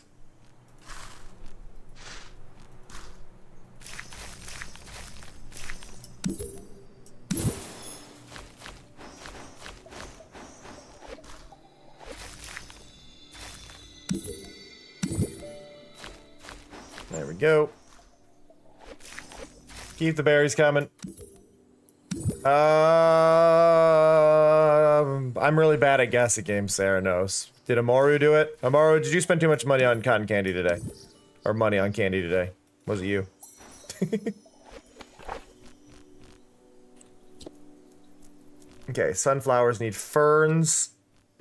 There we go. Keep the berries coming. I'm really bad at guessing games, Sarah knows. Did Amaru do it? Amaru, did you spend too much money on cotton candy today? Or money on candy today? Was it you? Okay, sunflowers need ferns.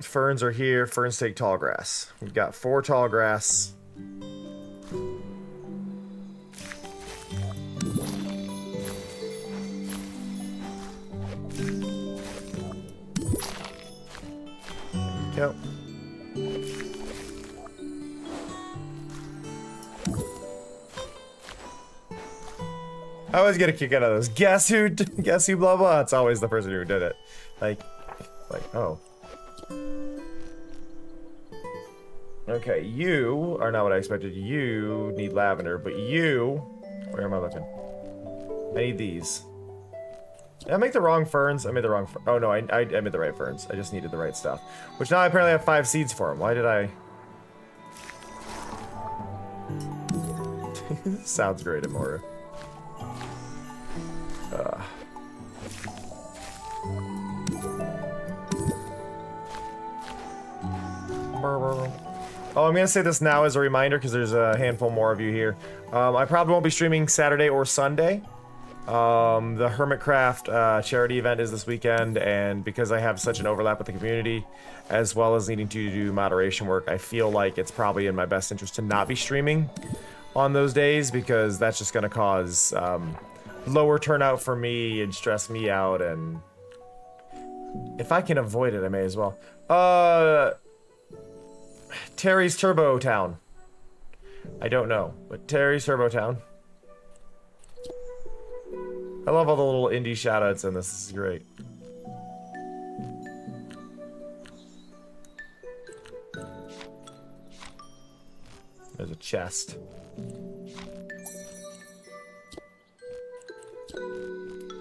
Ferns are here. Ferns take tall grass. We've got 4 tall grass. Yep. I always get a kick out of those. Guess who, blah blah. It's always the person who did it. Like, oh. Okay, you are not what I expected. You need lavender, but you, where am I looking? I need these. Did I make the wrong ferns? I made the wrong, oh no, I made the right ferns. I just needed the right stuff. Which now I apparently have 5 seeds for them. Why did I? Sounds great, Amora. Oh, I'm gonna say this now as a reminder because there's a handful more of you here. I probably won't be streaming Saturday or Sunday. The Hermitcraft charity event is this weekend, and because I have such an overlap with the community, as well as needing to do moderation work, I feel like it's probably in my best interest to not be streaming on those days, because that's just going to cause lower turnout for me and stress me out, and if I can avoid it, I may as well. Terry's Turbo Town. I don't know, but Terry's Turbo Town. I love all the little indie shoutouts in this. This is great. There's a chest.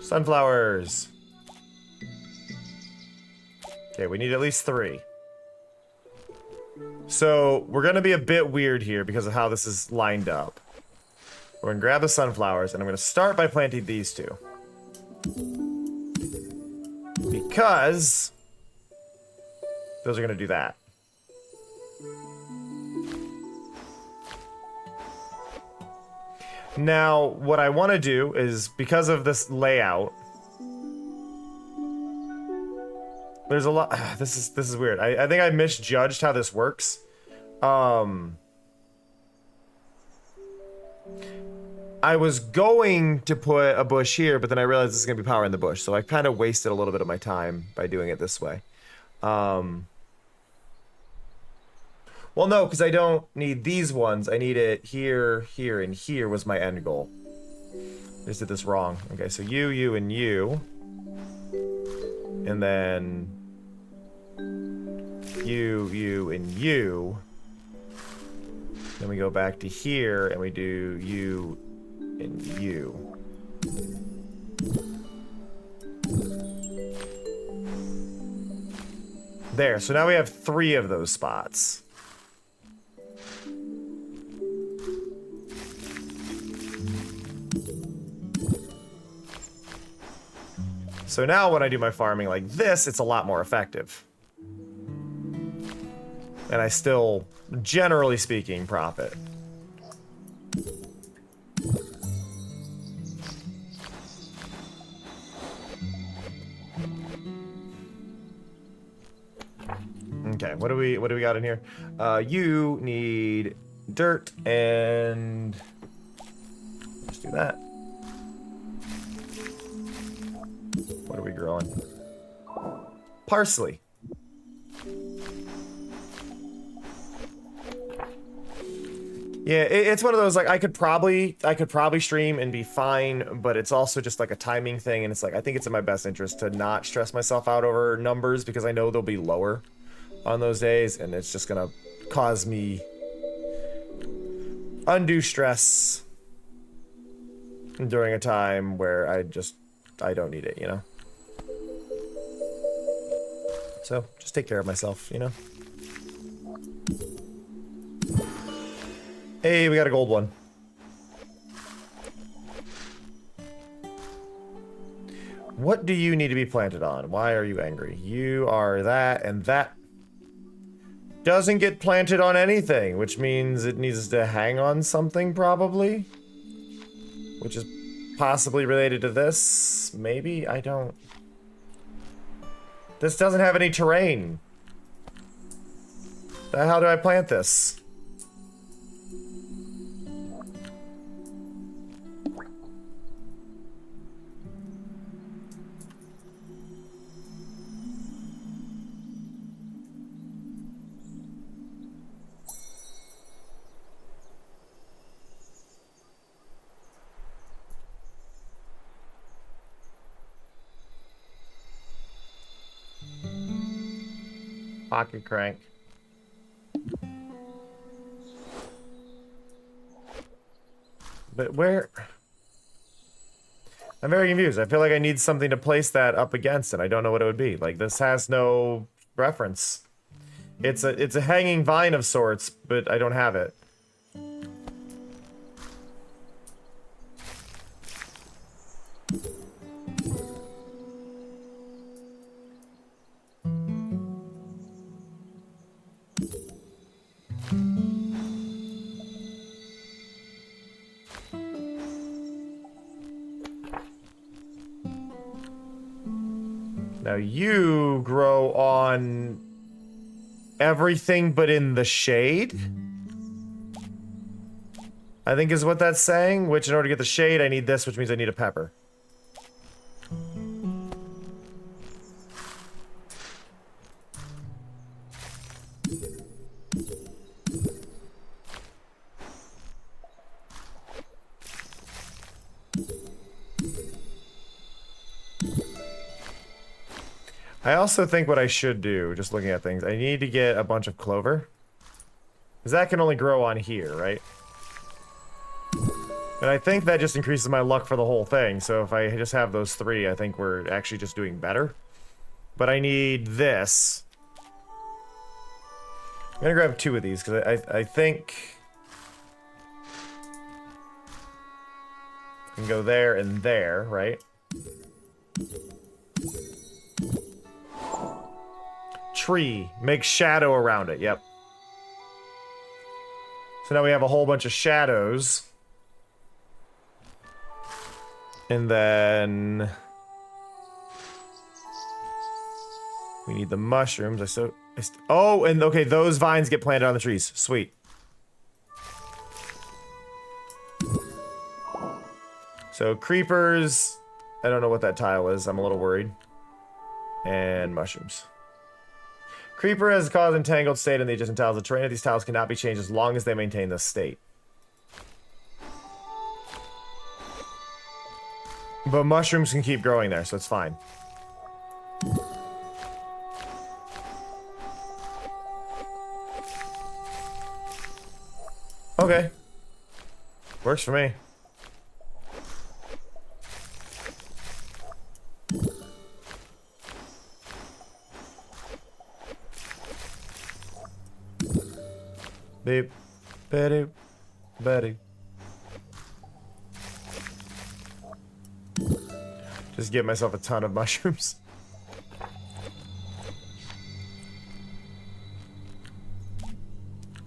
Sunflowers. Okay, we need at least 3. So, we're gonna be a bit weird here because of how this is lined up. We're gonna grab the sunflowers, and I'm gonna start by planting these 2. Because those are gonna do that. Now, what I wanna do is, because of this layout, there's a lot. This is weird. I think I misjudged how this works. I was going to put a bush here, but then I realized this is gonna be powering the bush, so I kind of wasted a little bit of my time by doing it this way. Well, no, because I don't need these ones. I need it here, here, and here was my end goal. I just did this wrong. Okay, so you, and you. And then you, and you. Then we go back to here, and we do you and you. There, so now we have 3 of those spots. So now when I do my farming like this, it's a lot more effective. And I still, generally speaking, profit. Okay, what do we got in here? You need dirt and let's do that. What are we growing? Yeah, it's one of those, like, I could probably stream and be fine, but it's also just like a timing thing, and it's like, I think it's in my best interest to not stress myself out over numbers because I know they'll be lower on those days, and it's just gonna cause me undue stress during a time where I don't need it, you know? So, just take care of myself, you know? Hey, we got a gold one. What do you need to be planted on? Why are you angry? You are that, and that doesn't get planted on anything, which means it needs to hang on something, probably? Which is possibly related to this? Maybe? I don't... This doesn't have any terrain. How do I plant this? Pocket crank. But where... I'm very confused. I feel like I need something to place that up against, and I don't know what it would be. Like, this has no reference. It's a hanging vine of sorts, but I don't have it. Now you grow on everything but in the shade? I think is what that's saying, which in order to get the shade, I need this, which means I need a pepper. I also think what I should do, just looking at things, I need to get a bunch of clover. Because that can only grow on here, right? And I think that just increases my luck for the whole thing, so if I just have those three, I think we're actually just doing better. But I need this. I'm gonna grab 2 of these, because I think... I can go there and there, right? Tree. Make shadow around it, yep. So now we have a whole bunch of shadows. And then... we need the mushrooms. Oh, and okay, those vines get planted on the trees. Sweet. So creepers... I don't know what that tile is. I'm a little worried. And mushrooms. Creeper has caused entangled state in the adjacent tiles. The terrain of these tiles cannot be changed as long as they maintain this state. But mushrooms can keep growing there, so it's fine. Okay. Works for me. Beep. Betty. Betty. Just give myself a ton of mushrooms.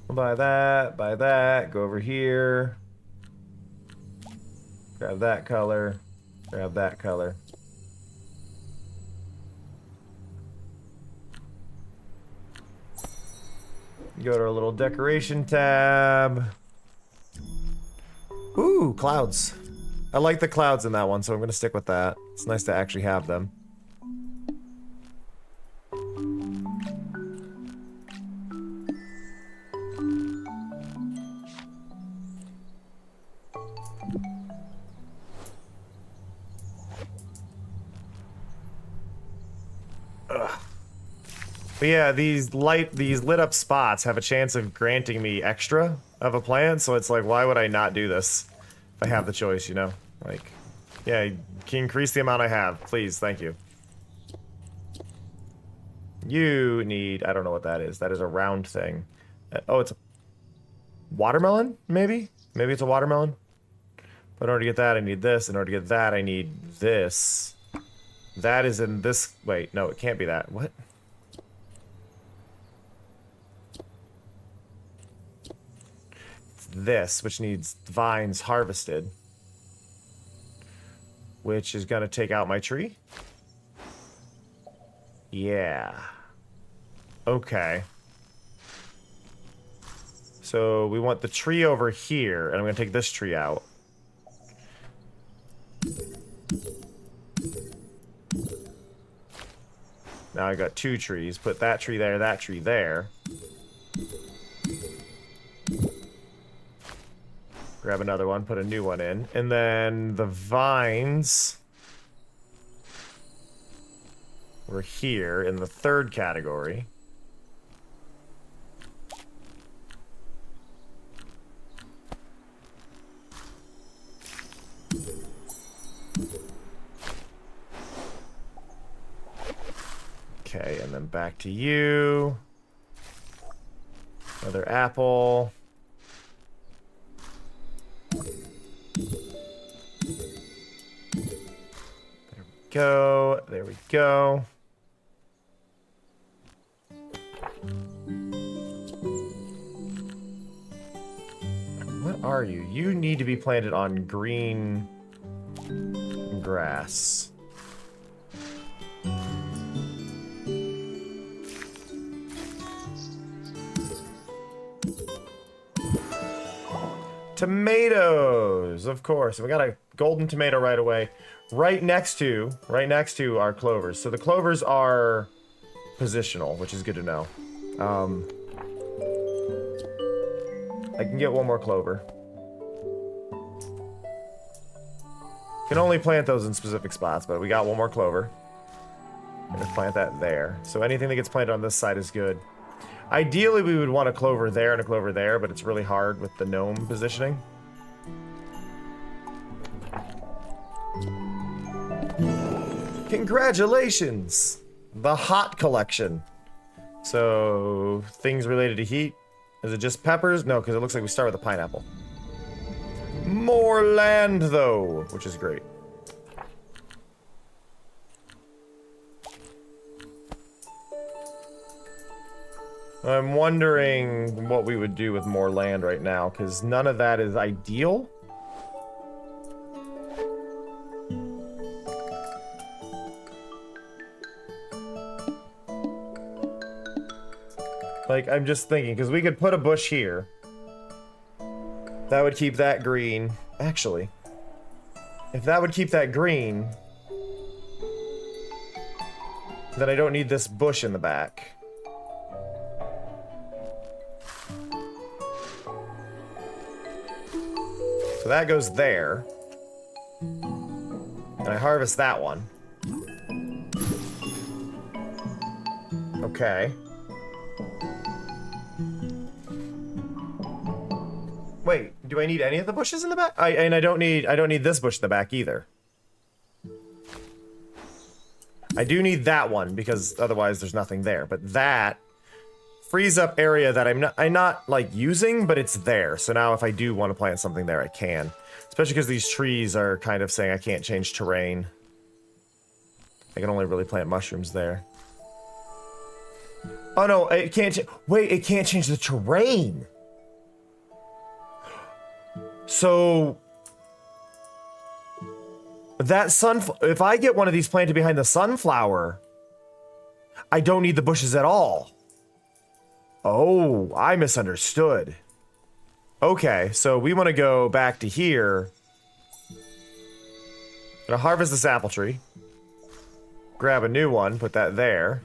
We'll buy that, go over here. Grab that color, grab that color. Go to our little decoration tab. Ooh, clouds. I like the clouds in that one, so I'm gonna stick with that. It's nice to actually have them. But yeah, these lit up spots have a chance of granting me extra of a plant, so it's like, why would I not do this if I have the choice, you know? Like, yeah, can you increase the amount I have, please, thank you. You need, I don't know what that is. That is a round thing. Oh, it's a watermelon, maybe? Maybe it's a watermelon? But in order to get that, I need this. In order to get that, I need this. That is in this, wait, no, it can't be that. What? This, which needs vines harvested, which is gonna take out my tree. Yeah. Okay. So we want the tree over here, and I'm gonna take this tree out. Now I got 2 trees. Put that tree there, that tree there. Grab another one, put a new one in. And then the vines were here in the 3rd category. Okay, and then back to you. Another apple. Go. There we go. What are you? You need to be planted on green grass. Tomatoes, of course. We got a golden tomato right away. Right next to our clovers. So the clovers are positional, which is good to know. I can get one more clover. Can only plant those in specific spots, but we got one more clover. I'm gonna plant that there. So anything that gets planted on this side is good. Ideally, we would want a clover there and a clover there, but it's really hard with the gnome positioning. Congratulations! The hot collection. So, things related to heat. Is it just peppers? No, because it looks like we start with a pineapple. More land, though, which is great. I'm wondering what we would do with more land right now, because none of that is ideal. Like, I'm just thinking, because we could put a bush here. That would keep that green. Actually, if that would keep that green, then I don't need this bush in the back. So that goes there. And I harvest that one. Okay. Wait, do I need any of the bushes in the back? I don't need this bush in the back either. I do need that one because otherwise there's nothing there. But that frees up area that I'm not like using, but it's there. So now if I do want to plant something there, I can. Especially because these trees are kind of saying I can't change terrain. I can only really plant mushrooms there. Oh no, it can't. Wait, it can't change the terrain. So that if I get one of these planted behind the sunflower, I don't need the bushes at all. Oh, I misunderstood. Okay, so we want to go back to here. Gonna harvest this apple tree. Grab a new one, put that there.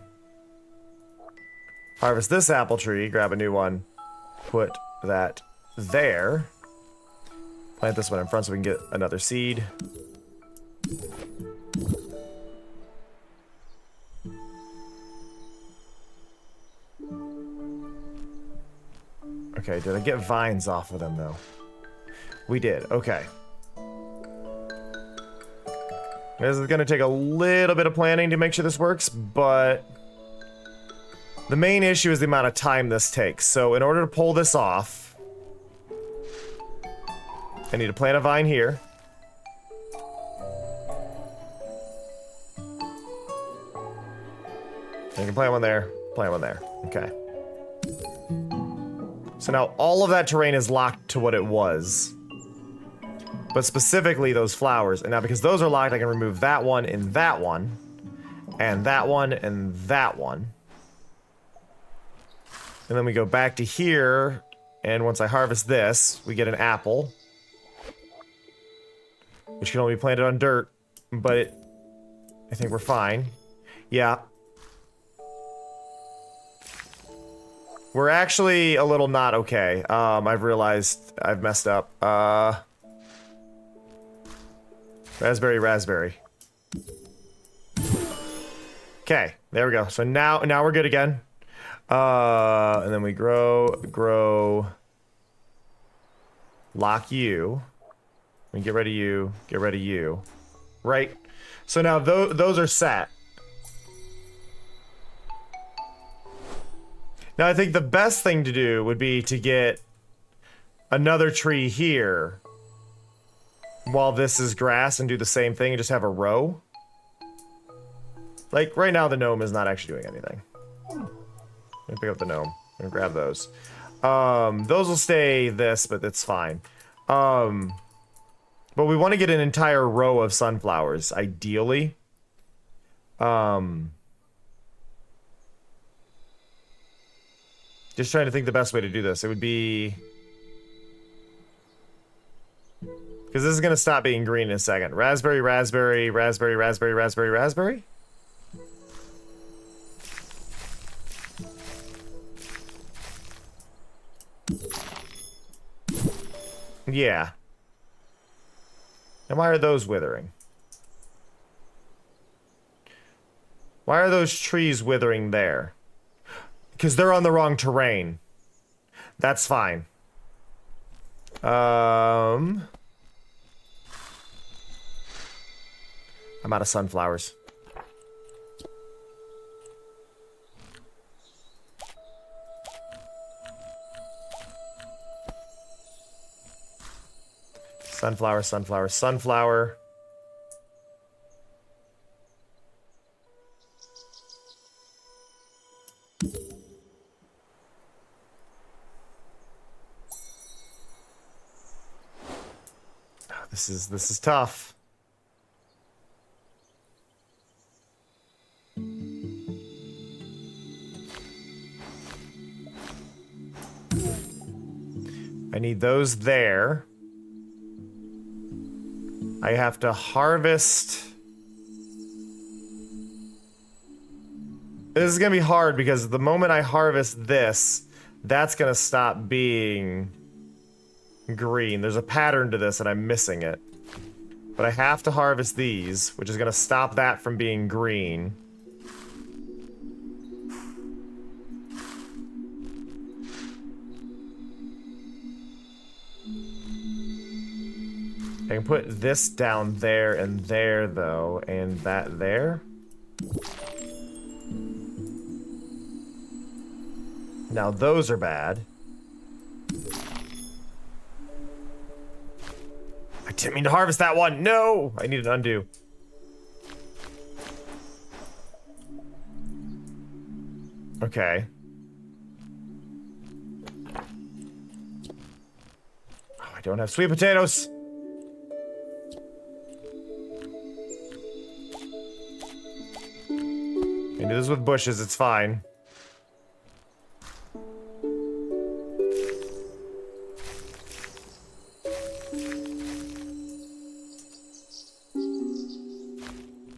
Harvest this apple tree, grab a new one, put that there. Plant this one in front so we can get another seed. Okay, did I get vines off of them, though? We did, okay. This is gonna take a little bit of planning to make sure this works, but the main issue is the amount of time this takes. So in order to pull this off, I need to plant a vine here. I can plant one there, plant one there. Okay. So now all of that terrain is locked to what it was. But specifically those flowers. And now because those are locked, I can remove that one and that one. And that one and that one. And then we go back to here. And once I harvest this, we get an apple. Which can only be planted on dirt. But I think we're fine. Yeah. We're actually a little not okay. I've realized I've messed up. Raspberry, raspberry. Okay, there we go. So now we're good again. And then we grow. Lock you. We get rid of you. Get rid of you. Right. So now those are set. Now, I think the best thing to do would be to get another tree here while this is grass and do the same thing and just have a row. Like, right now the gnome is not actually doing anything. Let me pick up the gnome and grab those. Those will stay this, but it's fine. But we want to get an entire row of sunflowers, ideally. Just trying to think the best way to do this. It would be... Because this is going to stop being green in a second. Raspberry, raspberry, raspberry, raspberry, raspberry, raspberry. Yeah. And why are those withering? Why are those trees withering there? Because they're on the wrong terrain. That's fine. I'm out of sunflowers. Sunflower, sunflower, sunflower. This is tough. I need those there. I have to harvest. This is gonna be hard because the moment I harvest this, that's gonna stop being green. There's a pattern to this and I'm missing it. But I have to harvest these, which is gonna stop that from being green. I can put this down there and there, though, and that there. Now those are bad. I didn't mean to harvest that one. No! I need an undo. Okay. Oh, I don't have sweet potatoes. I can do this with bushes, it's fine.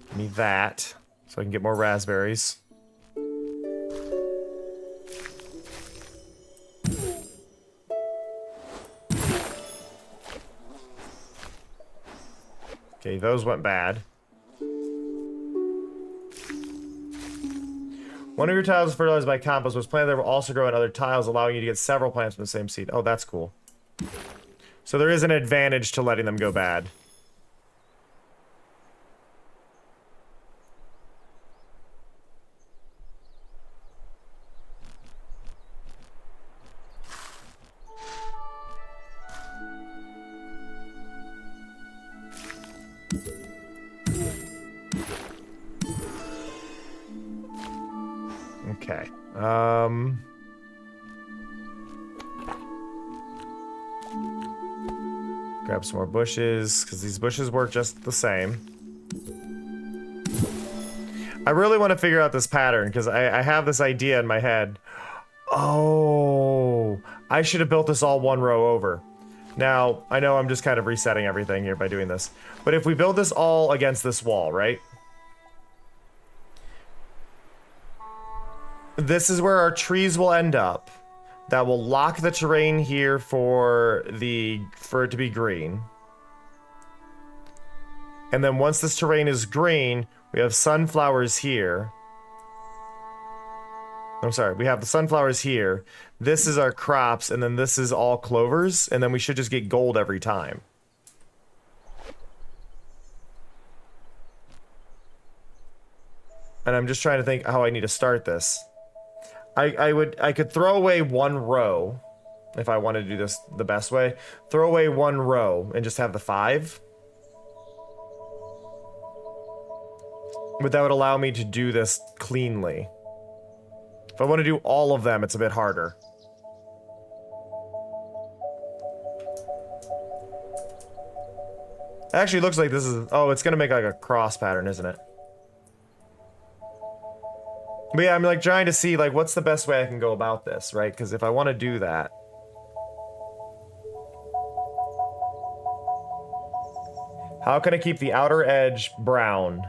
Give me that, so I can get more raspberries. Okay, those went bad. One of your tiles is fertilized by compost. Was planted there will also grow in other tiles, allowing you to get several plants from the same seed. Oh, that's cool. So there is an advantage to letting them go bad. Okay. Grab some more bushes, because these bushes work just the same. I really want to figure out this pattern, because I have this idea in my head. Oh, I should have built this all one row over. Now, I know I'm just kind of resetting everything here by doing this. But if we build this all against this wall, right? This is where our trees will end up. That will lock the terrain here for it to be green. And then once this terrain is green, we have sunflowers here. I'm sorry, we have the sunflowers here. This is our crops, and then this is all clovers, and then we should just get gold every time. And I'm just trying to think how I need to start this. I could throw away one row if I wanted to do this the best way. Throw away one row and just have the 5. But that would allow me to do this cleanly. If I want to do all of them, it's a bit harder. It actually looks like this is... Oh, it's going to make like a cross pattern, isn't it? But yeah, I'm like trying to see like what's the best way I can go about this, right? Because if I want to do that... How can I keep the outer edge brown?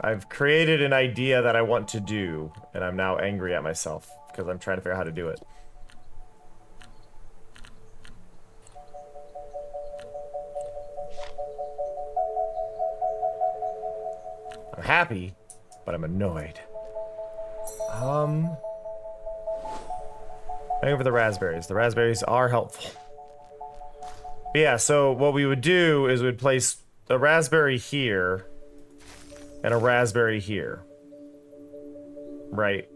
I've created an idea that I want to do, and I'm now angry at myself because I'm trying to figure out how to do it. I'm happy, but I'm annoyed. I'm over the raspberries. The raspberries are helpful. But yeah, so what we would do is we'd place a raspberry here and a raspberry here. Right.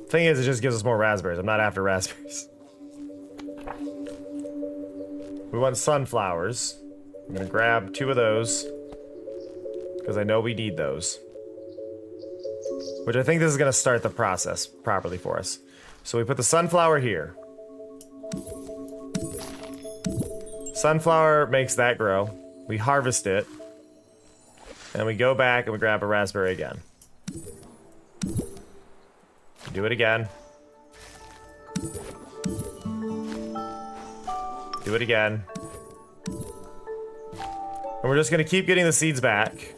Thing is, it just gives us more raspberries. I'm not after raspberries. We want sunflowers. I'm gonna grab 2 of those because I know we need those. Which I think this is gonna start the process properly for us. So we put the sunflower here. Sunflower makes that grow. We harvest it. And we go back and we grab a raspberry again. Do it again. Do it again. And we're just gonna keep getting the seeds back.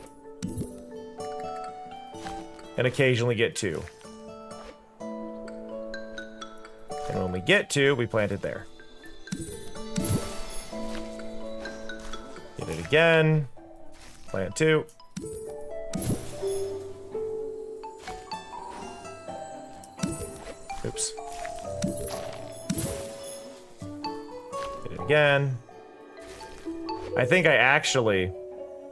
And occasionally get 2. And when we get 2, we plant it there. Get it again. Plant 2. Oops. Get it again. I think I actually,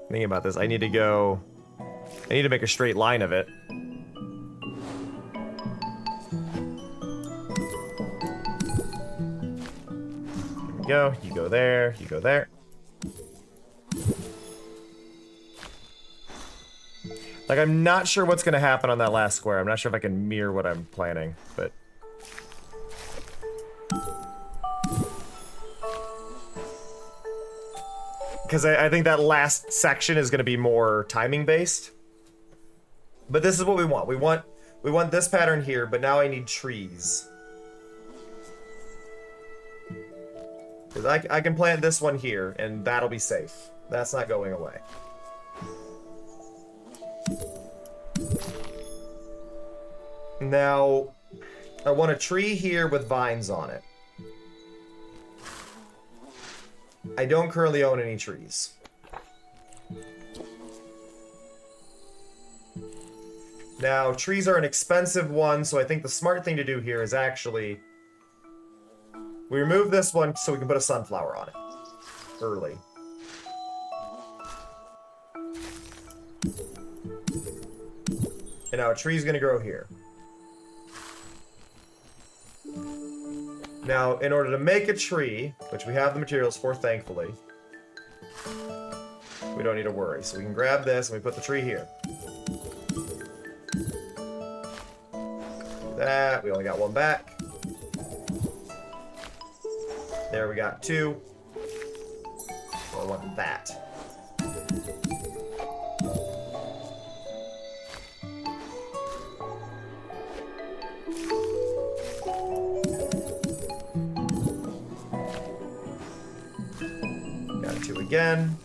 thinking about this, I need to make a straight line of it. There we go. You go there. You go there. Like, I'm not sure what's gonna happen on that last square. I'm not sure if I can mirror what I'm planning, but... Because I think that last section is gonna be more timing based. But this is what we want. We want We want this pattern here, but now I need trees. Because I can plant this one here, and that'll be safe. That's not going away. Now, I want a tree here with vines on it. I don't currently own any trees. Now, trees are an expensive one, so I think the smart thing to do here is actually... we remove this one so we can put a sunflower on it. Early. And now a tree's gonna grow here. Now, in order to make a tree, which we have the materials for, thankfully, we don't need to worry. So we can grab this and we put the tree here. Do that. We only got one back. There, we got two. So I want that. Got two again.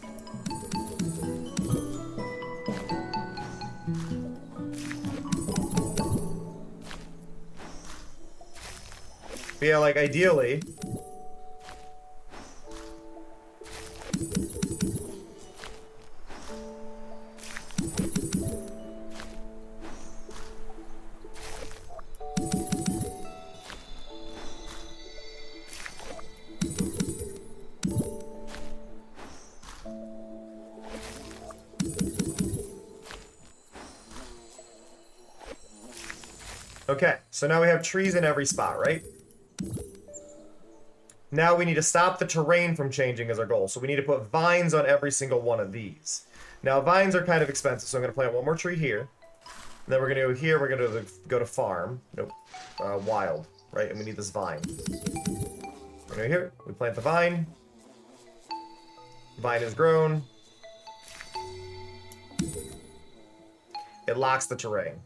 But yeah, like, ideally... Okay, so now we have trees in every spot, right? Now we need to stop the terrain from changing as our goal. So we need to put vines on every single one of these. Now, vines are kind of expensive, so I'm going to plant one more tree here. And then we're going to go here, we're going to go to farm. Nope. Wild, right? And we need this vine. We're going to go here, we plant the vine. Vine is grown. It locks the terrain.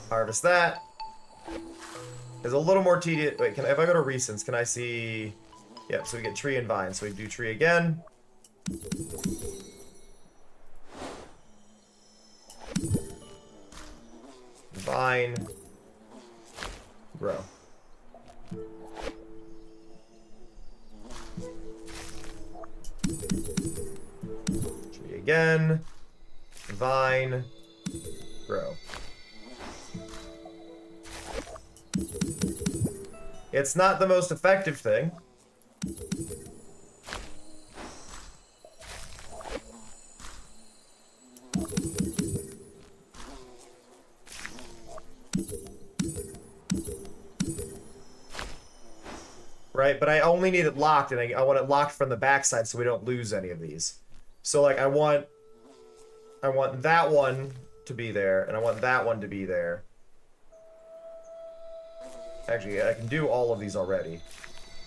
Harvest that. There's a little more tedious. Wait, if I go to recents, can I see? Yep, so we get tree and vine. So we do tree again. Vine. Grow. Tree again. Vine. Grow. It's not the most effective thing. Right, but I only need it locked, and I want it locked from the backside so we don't lose any of these. So, like, I want that one to be there, and I want that one to be there. Actually, I can do all of these already.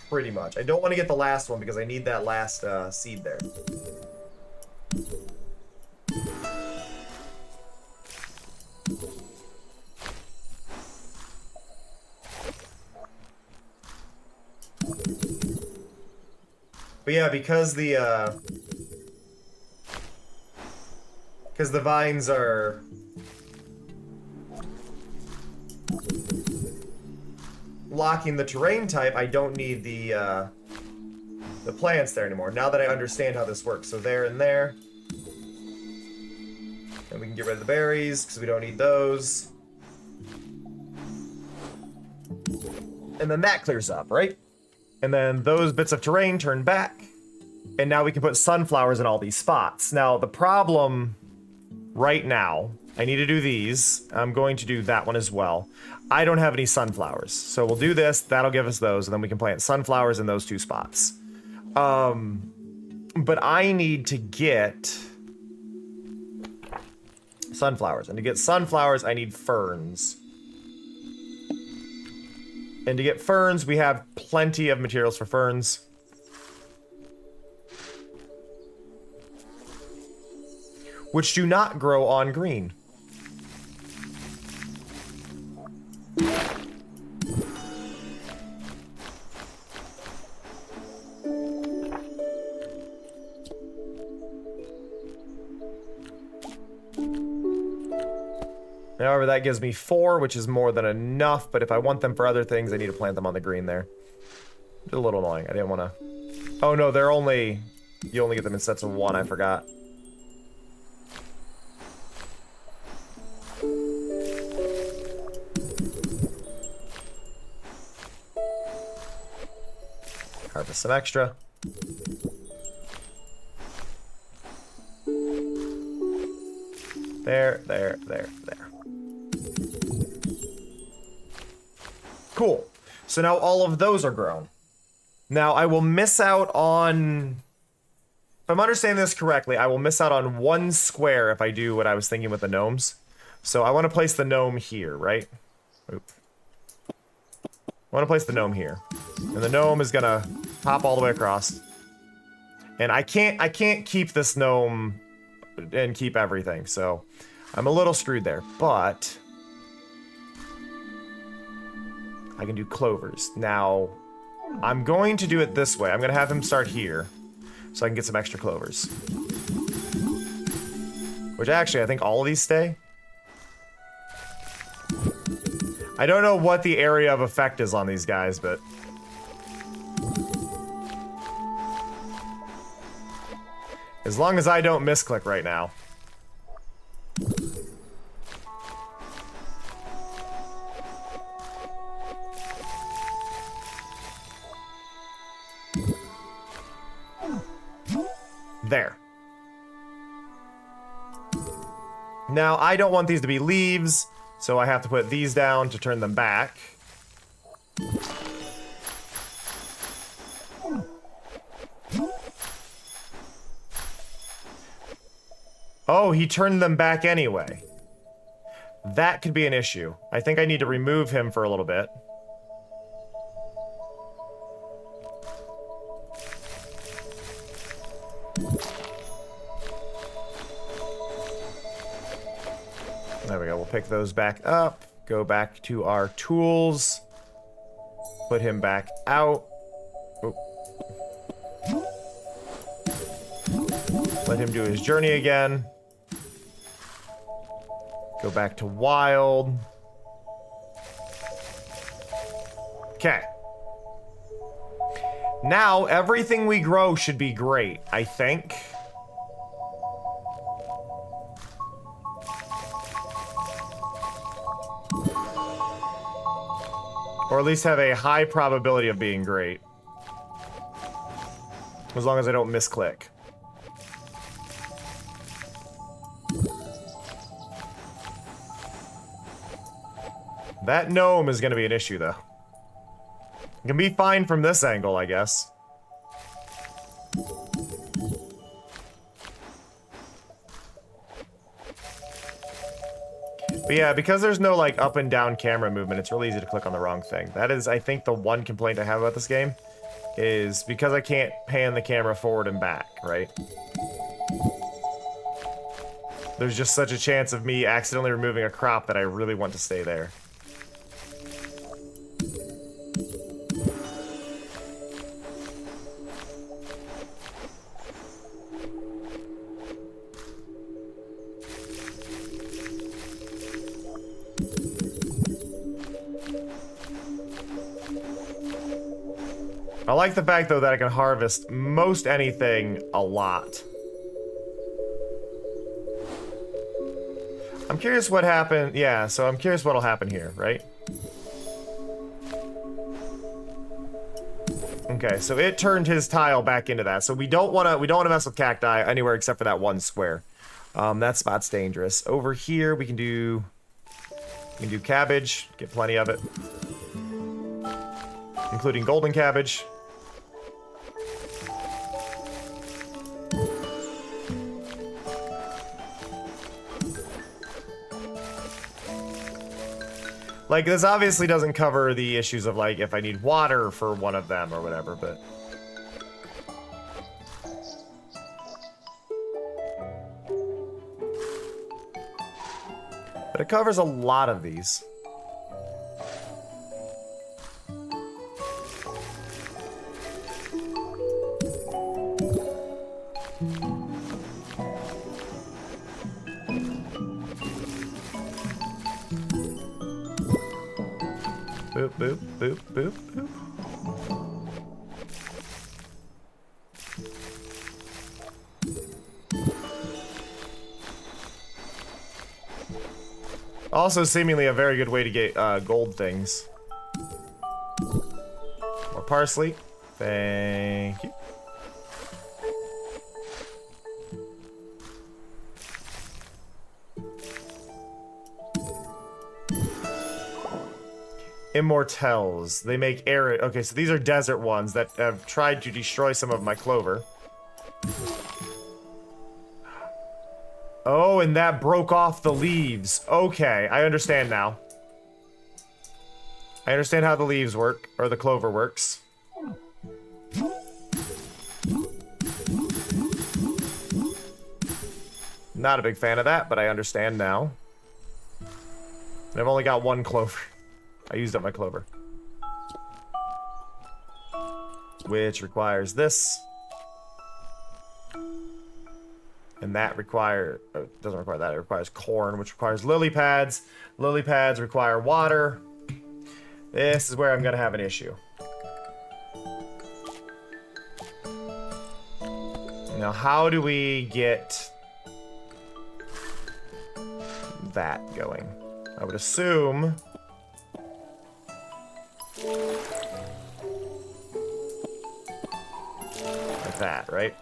Pretty much. I don't want to get the last one because I need that last seed there. But yeah, because the vines are... locking the terrain type, I don't need the plants there anymore, now that I understand how this works. So there and there. And we can get rid of the berries, because we don't need those. And then that clears up, right? And then those bits of terrain turn back. And now we can put sunflowers in all these spots. Now, the problem right now, I need to do these. I'm going to do that one as well. I don't have any sunflowers. So we'll do this, that'll give us those, and then we can plant sunflowers in those two spots. But I need to get sunflowers. And to get sunflowers, I need ferns. And to get ferns, we have plenty of materials for ferns. Which do not grow on green. However, that gives me 4, which is more than enough, but if I want them for other things, I need to plant them on the green there. It's a little annoying. I didn't want to... Oh, no, they're only... You only get them in sets of 1, I forgot. Harvest some extra. There, there, there, there. Cool. So now all of those are grown. Now I will miss out on... If I'm understanding this correctly, I will miss out on 1 square if I do what I was thinking with the gnomes. So I want to place the gnome here, right? Oop. I want to place the gnome here. And the gnome is gonna hop all the way across. And I can't keep this gnome and keep everything, so I'm a little screwed there. But I can do clovers. Now, I'm going to do it this way. I'm gonna have him start here, so I can get some extra clovers. Which actually, I think all of these stay. I don't know what the area of effect is on these guys, but... As long as I don't misclick right now. There. Now, I don't want these to be leaves, so I have to put these down to turn them back. Oh, he turned them back anyway. That could be an issue. I think I need to remove him for a little bit. There we go. We'll pick those back up. Go back to our tools. Put him back out. Oh. Let him do his journey again. Go back to wild. Okay. Now, everything we grow should be great, I think. Or at least have a high probability of being great. As long as I don't misclick. That gnome is going to be an issue, though. It can be fine from this angle, I guess. But yeah, because there's no, like, up and down camera movement, it's really easy to click on the wrong thing. That is, I think, the one complaint I have about this game, is because I can't pan the camera forward and back, right? There's just such a chance of me accidentally removing a crop that I really want to stay there. I like the fact, though, that I can harvest most anything a lot. I'm curious what happened. Yeah, so I'm curious what'll happen here, right? Okay, so it turned his tile back into that. So we don't want to mess with cacti anywhere except for that 1 square. That spot's dangerous. Over here we can do cabbage, get plenty of it. Including golden cabbage. Like, this obviously doesn't cover the issues of, like, if I need water for one of them or whatever, but... But it covers a lot of these. Boop, boop, boop, boop, boop. Also seemingly a very good way to get gold things. More parsley. Thank you. Immortels. They make arid. Okay, so these are desert ones that have tried to destroy some of my clover. Oh, and that broke off the leaves. Okay, I understand now. I understand how the leaves work, or the clover works. Not a big fan of that, but I understand now. And I've only got one clover. I used up my clover. Which requires this. And that doesn't require that, it requires corn, which requires lily pads. Lily pads require water. This is where I'm gonna have an issue. Now, how do we get that going? I would assume like that, right?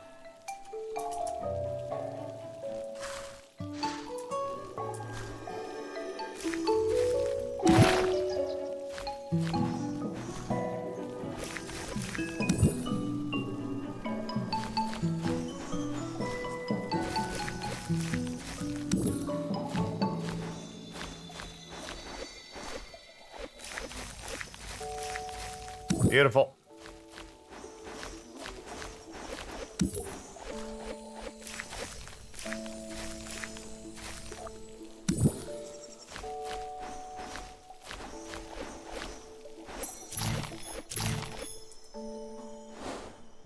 Beautiful.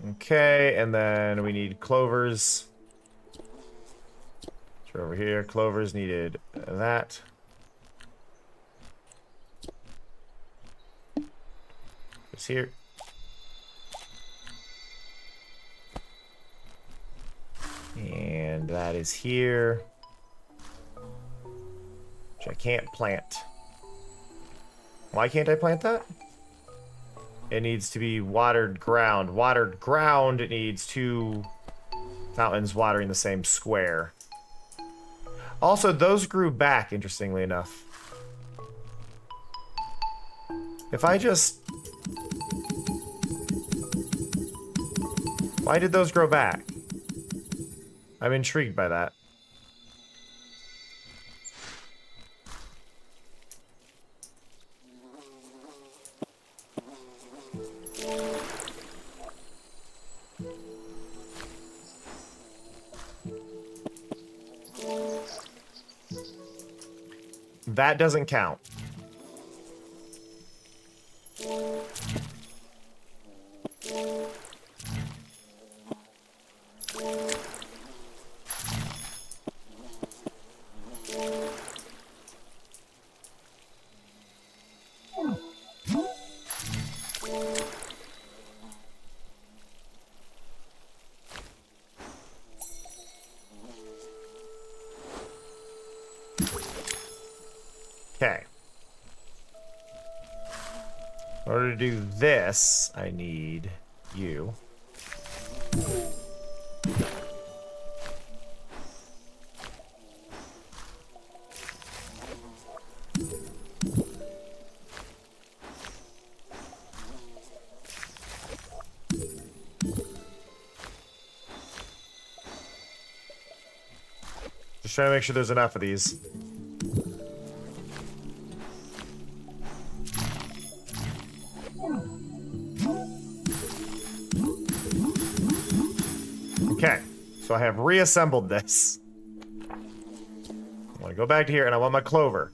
Okay, and then we need clovers. So over here, clovers needed that. It's here. And that is here. Which I can't plant. Why can't I plant that? It needs to be watered ground. Watered ground, it needs 2 fountains watering the same square. Also, those grew back, interestingly enough. If I just... Why did those grow back? I'm intrigued by that. That doesn't count. Okay. In order to do this, I need you. Just trying to make sure there's enough of these. Okay, so I have reassembled this. I want to go back to here and I want my clover.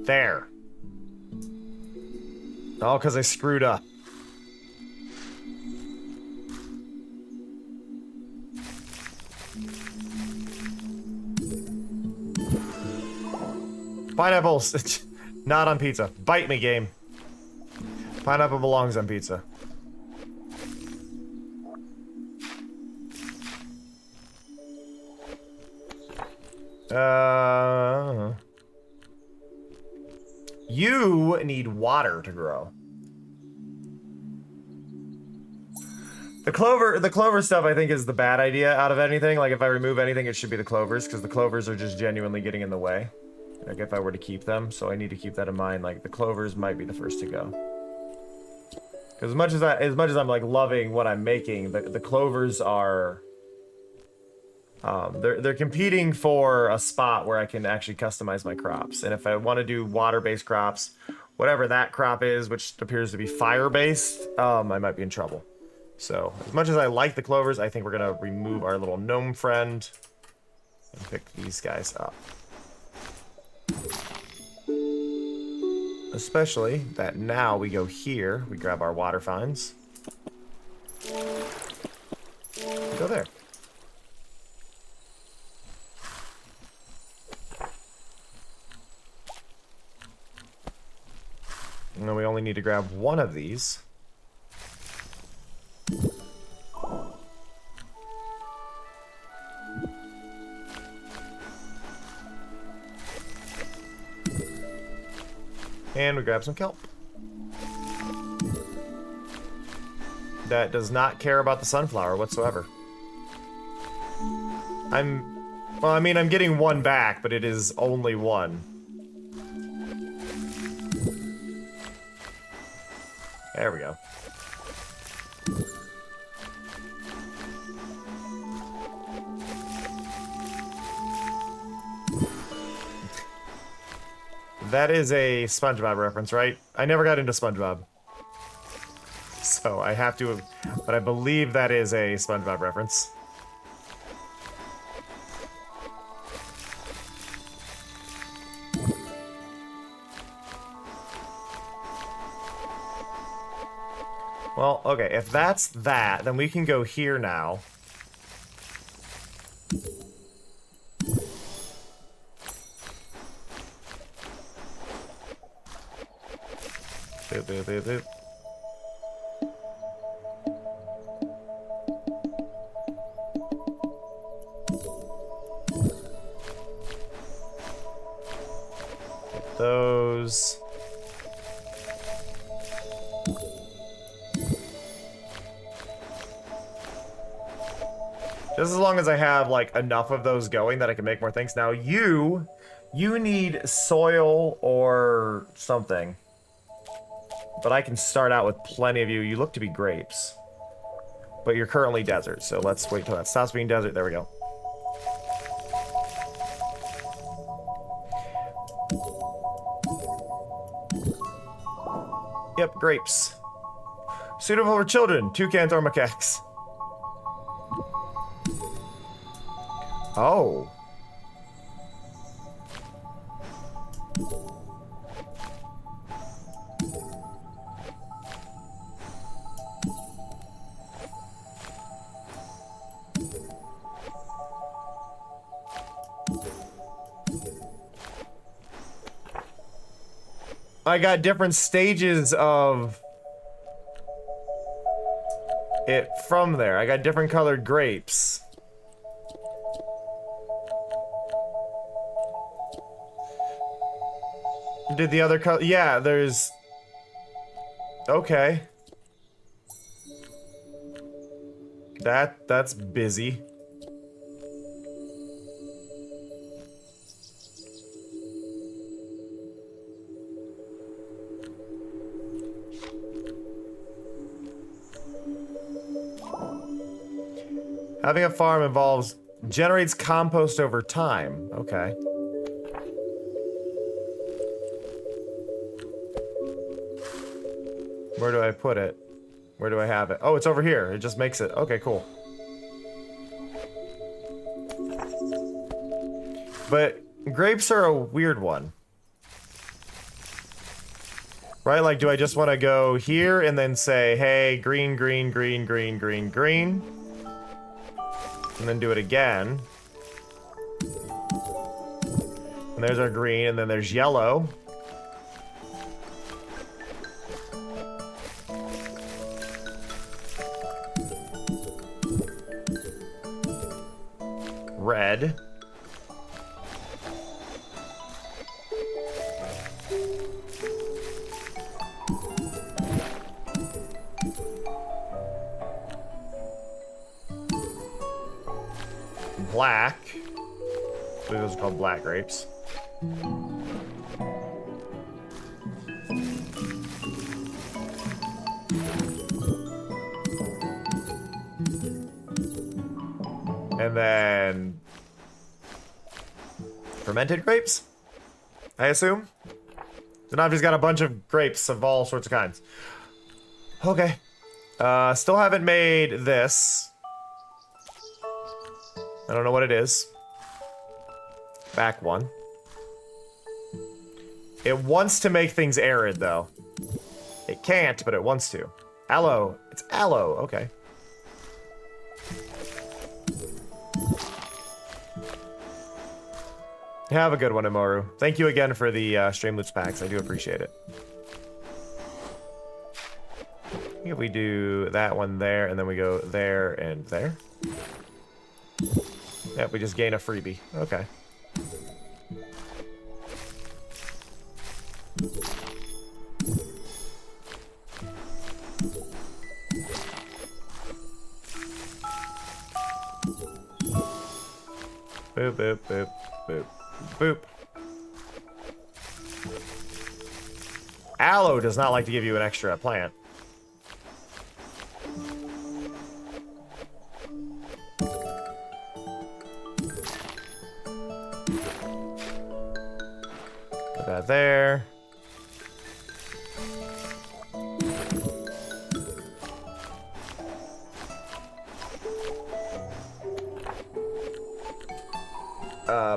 There. All because I screwed up. Pineapples. Not on pizza. Bite me, game. Pineapple belongs on pizza. You need water to grow. The clover stuff I think is the bad idea out of anything. Like if I remove anything, it should be the clovers, because the clovers are just genuinely getting in the way. Like if I were to keep them, so I need to keep that in mind. Like the clovers might be the first to go. Because as much as I'm like loving what I'm making, the clovers are they're competing for a spot where I can actually customize my crops. And if I want to do water-based crops, whatever that crop is, which appears to be fire-based, I might be in trouble. So, as much as I like the clovers, I think we're gonna remove our little gnome friend and pick these guys up. Especially that now we go here, we grab our water finds. Go there. And then we only need to grab one of these. And we grab some kelp. That does not care about the sunflower whatsoever. Well, I mean, I'm getting one back, but it is only one. There we go. That is a SpongeBob reference, right? I never got into SpongeBob. So I have to, but I believe that is a SpongeBob reference. Well, okay, if that's that, then we can go here now. Boop, boop, boop, boop. Get those. Just as long as I have, like, enough of those going that I can make more things. Now, you need soil or something. But I can start out with plenty of you. You look to be grapes. But you're currently desert, so let's wait till that stops being desert. There we go. Yep, grapes. Suitable for children, toucans or macaques. Oh. I got different stages of it from there. I got different colored grapes. Did the other color? Yeah, there's... Okay. That's busy. Having a farm generates compost over time. Okay. Where do I put it? Where do I have it? Oh, it's over here. It just makes it. Okay, cool. But grapes are a weird one. Right? Like, do I just want to go here and then say, hey, green, green, green, green, green, green? And then do it again. And there's our green, and then there's yellow. Red. Black. I believe those are called black grapes. And then fermented grapes, I assume. So now I've just got a bunch of grapes of all sorts of kinds. Okay. Still haven't made this. I don't know what it is. Back one. It wants to make things arid, though. It can't, but it wants to. Aloe. It's aloe. Okay. Have a good one, Imoru. Thank you again for the Streamloots packs. I do appreciate it. I think if we do that one there, and then we go there and there. Yep, we just gain a freebie. Okay. Boop, boop, boop, boop, boop. Aloe does not like to give you an extra plant. Put that there.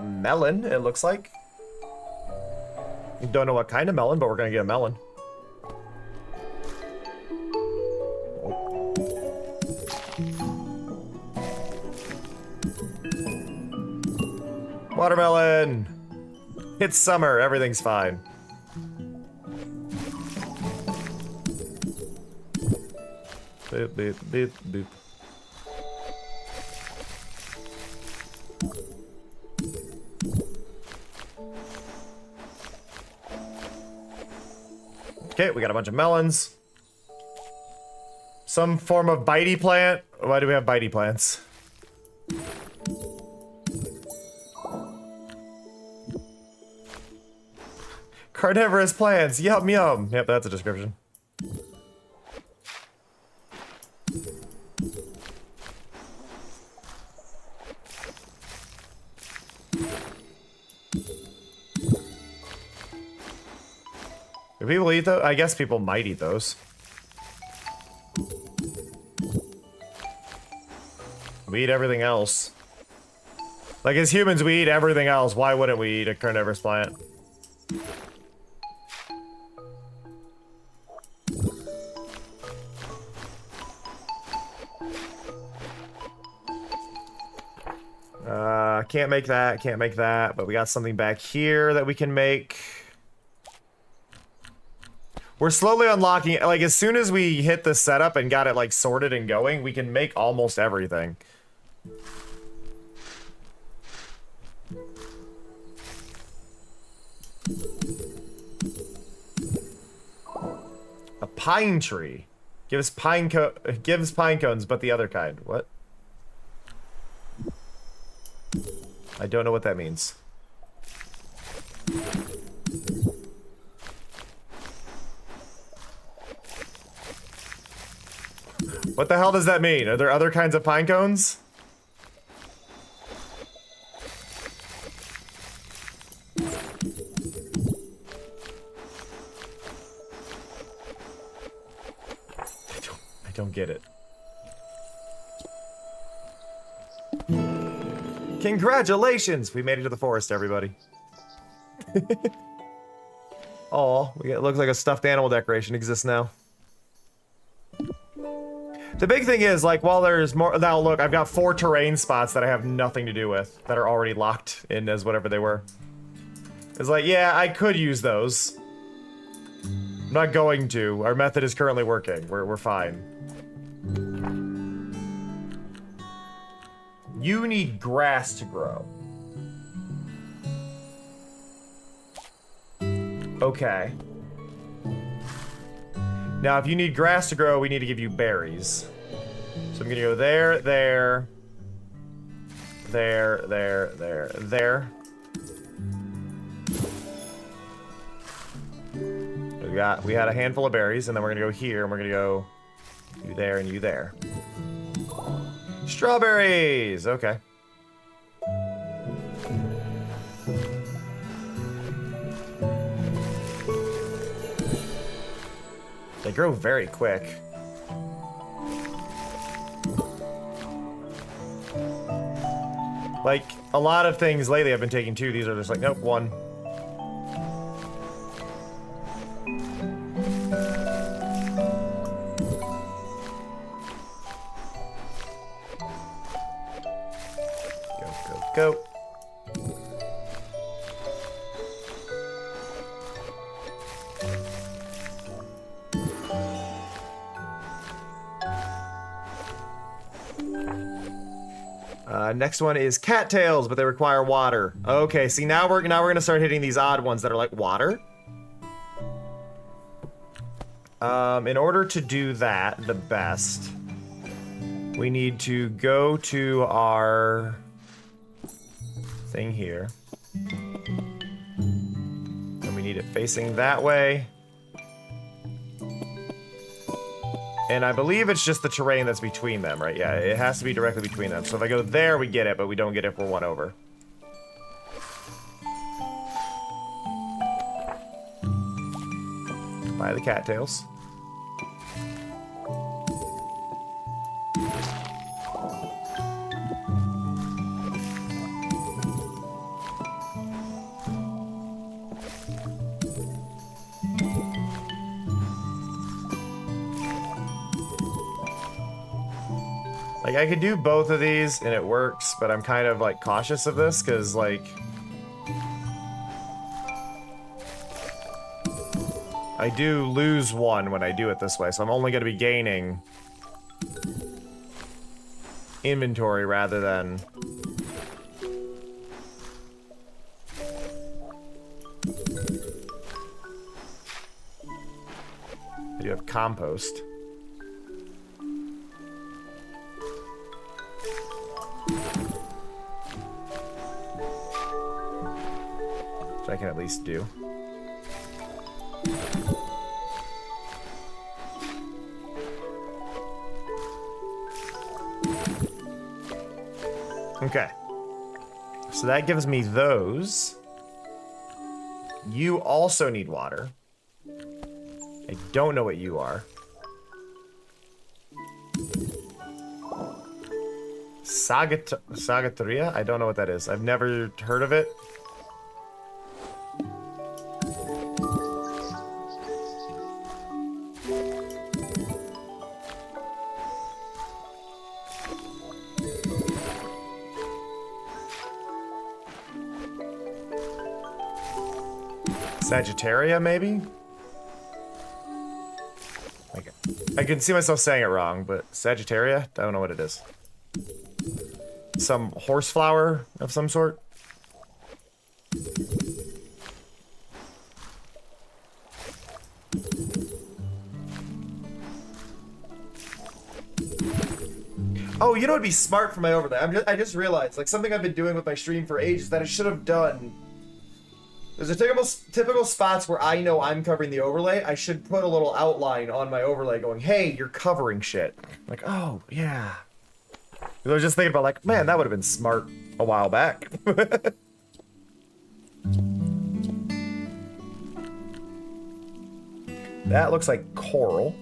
Melon, it looks like. We don't know what kind of melon, but we're gonna get a melon. Watermelon! It's summer, everything's fine. Boop, boop, boop, boop. Okay, we got a bunch of melons. Some form of bitey plant. Why do we have bitey plants? Carnivorous plants. Yum, yum. Yep, that's a description. Do people eat those? I guess people might eat those. We eat everything else. Like, as humans, we eat everything else. Why wouldn't we eat a carnivorous plant? Can't make that, can't make that, but we got something back here that we can make. We're slowly unlocking, like, as soon as we hit the setup and got it, like, sorted and going, we can make almost everything. A pine tree. Gives pine cones, but the other kind. What? I don't know what that means. What the hell does that mean? Are there other kinds of pine cones? I don't get it. Congratulations! We made it to the forest, everybody. Oh, it looks like a stuffed animal decoration exists now. The big thing is, like, while there's more... Now, look, I've got 4 terrain spots that I have nothing to do with, that are already locked in as whatever they were. It's like, yeah, I could use those. I'm not going to. Our method is currently working. We're fine. You need grass to grow. Okay. Now, if you need grass to grow, we need to give you berries. So I'm gonna go there, there, there, there, there, there. We had a handful of berries, and then we're gonna go here, and we're gonna go you there and you there. Strawberries! Okay. They grow very quick. Like, a lot of things lately I've been taking 2. These are just like, nope, 1. Go. Next one is cattails, but they require water. Okay, see now we're gonna start hitting these odd ones that are like water. In order to do that the best, we need to go to our thing here. And we need it facing that way. And I believe it's just the terrain that's between them, right? Yeah, it has to be directly between them. So if I go there, we get it, but we don't get it if we're 1 over. Buy the cattails. Like, I could do both of these and it works, but I'm kind of, like, cautious of this, because, like, I do lose 1 when I do it this way, so I'm only going to be gaining inventory rather than... I do have compost. I can at least do. Okay. So that gives me those. You also need water. I don't know what you are. Sagataria? I don't know what that is. I've never heard of it. Sagittaria, maybe? Okay. I can see myself saying it wrong, but Sagittaria? I don't know what it is. Some horse flower of some sort? Oh, you know what'd be smart for my overlay? I just realized, like, something I've been doing with my stream for ages that I should have done. There's a typical spots where I know I'm covering the overlay. I should put a little outline on my overlay going, hey, you're covering shit. Like, oh, yeah. I was just thinking about, like, man, that would have been smart a while back. That looks like coral.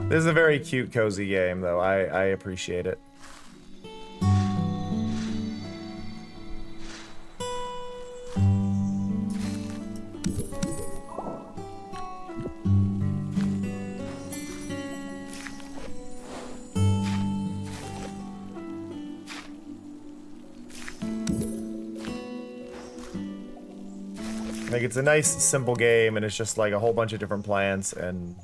This is a very cute, cozy game, though. I appreciate it. Like, it's a nice, simple game, and it's just like a whole bunch of different plants, and...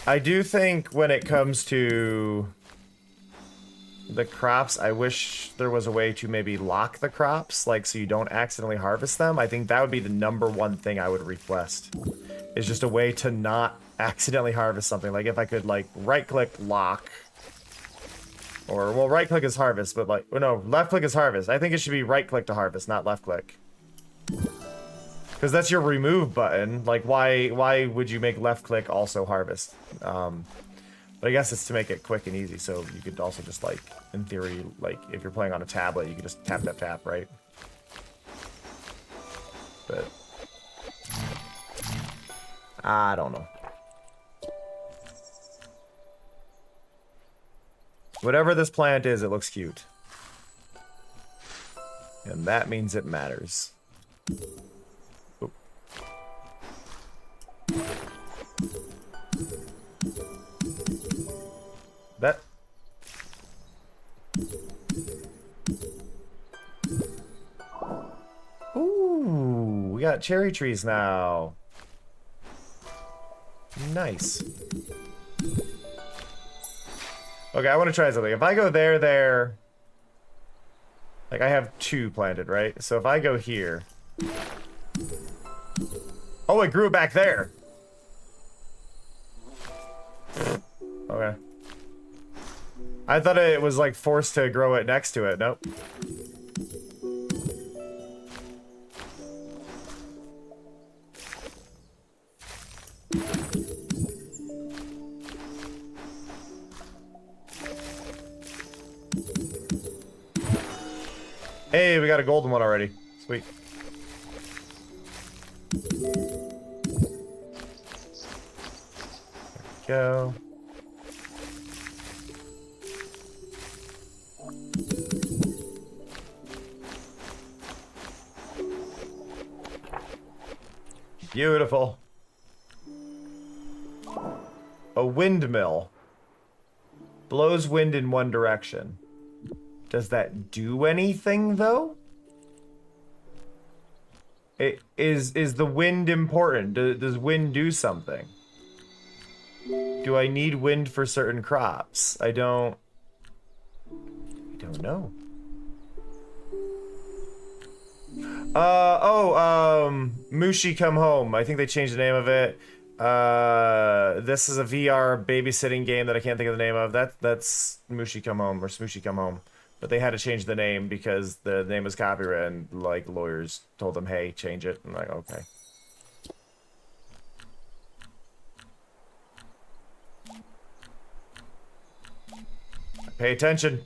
I do think when it comes to the crops, I wish there was a way to maybe lock the crops, like, so you don't accidentally harvest them. I think that would be the #1 thing I would request. Is just a way to not accidentally harvest something. Like, if I could, like, right-click lock. Or, well, right-click is harvest, but, like, oh, no, left-click is harvest. I think it should be right-click to harvest, not left-click. Because that's your remove button. Like, why would you make left-click also harvest? But I guess it's to make it quick and easy, so you could also just, like, in theory, like, if you're playing on a tablet, you could just tap, tap, tap, right? But... I don't know. Whatever this plant is, it looks cute. And that means it matters. Oop. That... Ooh, we got cherry trees now. Nice. Okay, I want to try something. If I go there... Like, I have 2 planted, right? So if I go here... Oh, it grew back there! Okay. I thought it was, like, forced to grow it next to it. Nope. Hey, we got a golden one already. Sweet. There we go. Beautiful. A windmill. Blows wind in one direction. Does that do anything, though? Is the wind important? Does wind do something? Do I need wind for certain crops? I don't know. Mushi Come Home. I think they changed the name of it. This is a VR babysitting game that I can't think of the name of. That's Mushi Come Home or Smooshy Come Home. But they had to change the name because the name was copyright and, like, lawyers told them, hey, change it. I'm like, okay. Pay attention.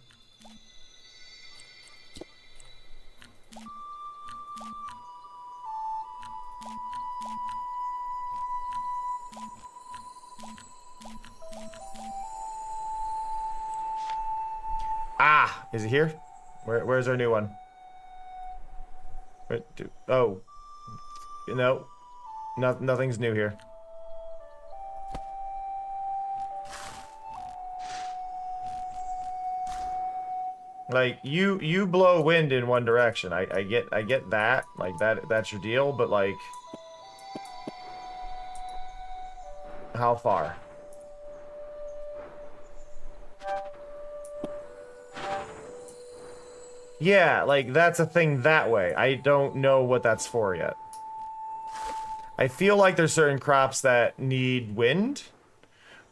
Ah, is it here? Where's our new one? Oh, no, nothing's new here. Like, you blow wind in one direction. I get that. Like, that's your deal, but, like, how far? Yeah, like, that's a thing that way. I don't know what that's for yet. I feel like there's certain crops that need wind,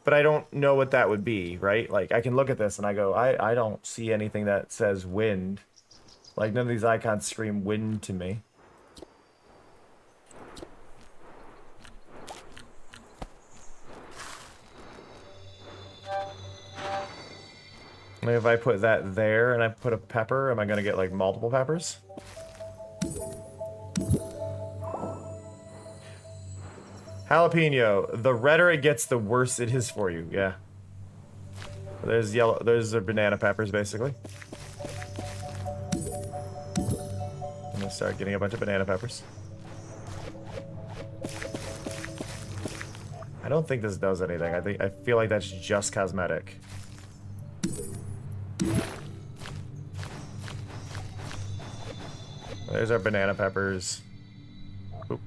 but I don't know what that would be, right? Like, I can look at this and I go, I don't see anything that says wind. Like, none of these icons scream wind to me. Maybe if I put that there and I put a pepper, am I gonna get, like, multiple peppers? Jalapeno. The redder it gets, the worse it is for you. Yeah. There's yellow. Those are banana peppers, basically. I'm gonna start getting a bunch of banana peppers. I don't think this does anything. I feel like that's just cosmetic. There's our banana peppers. Oop.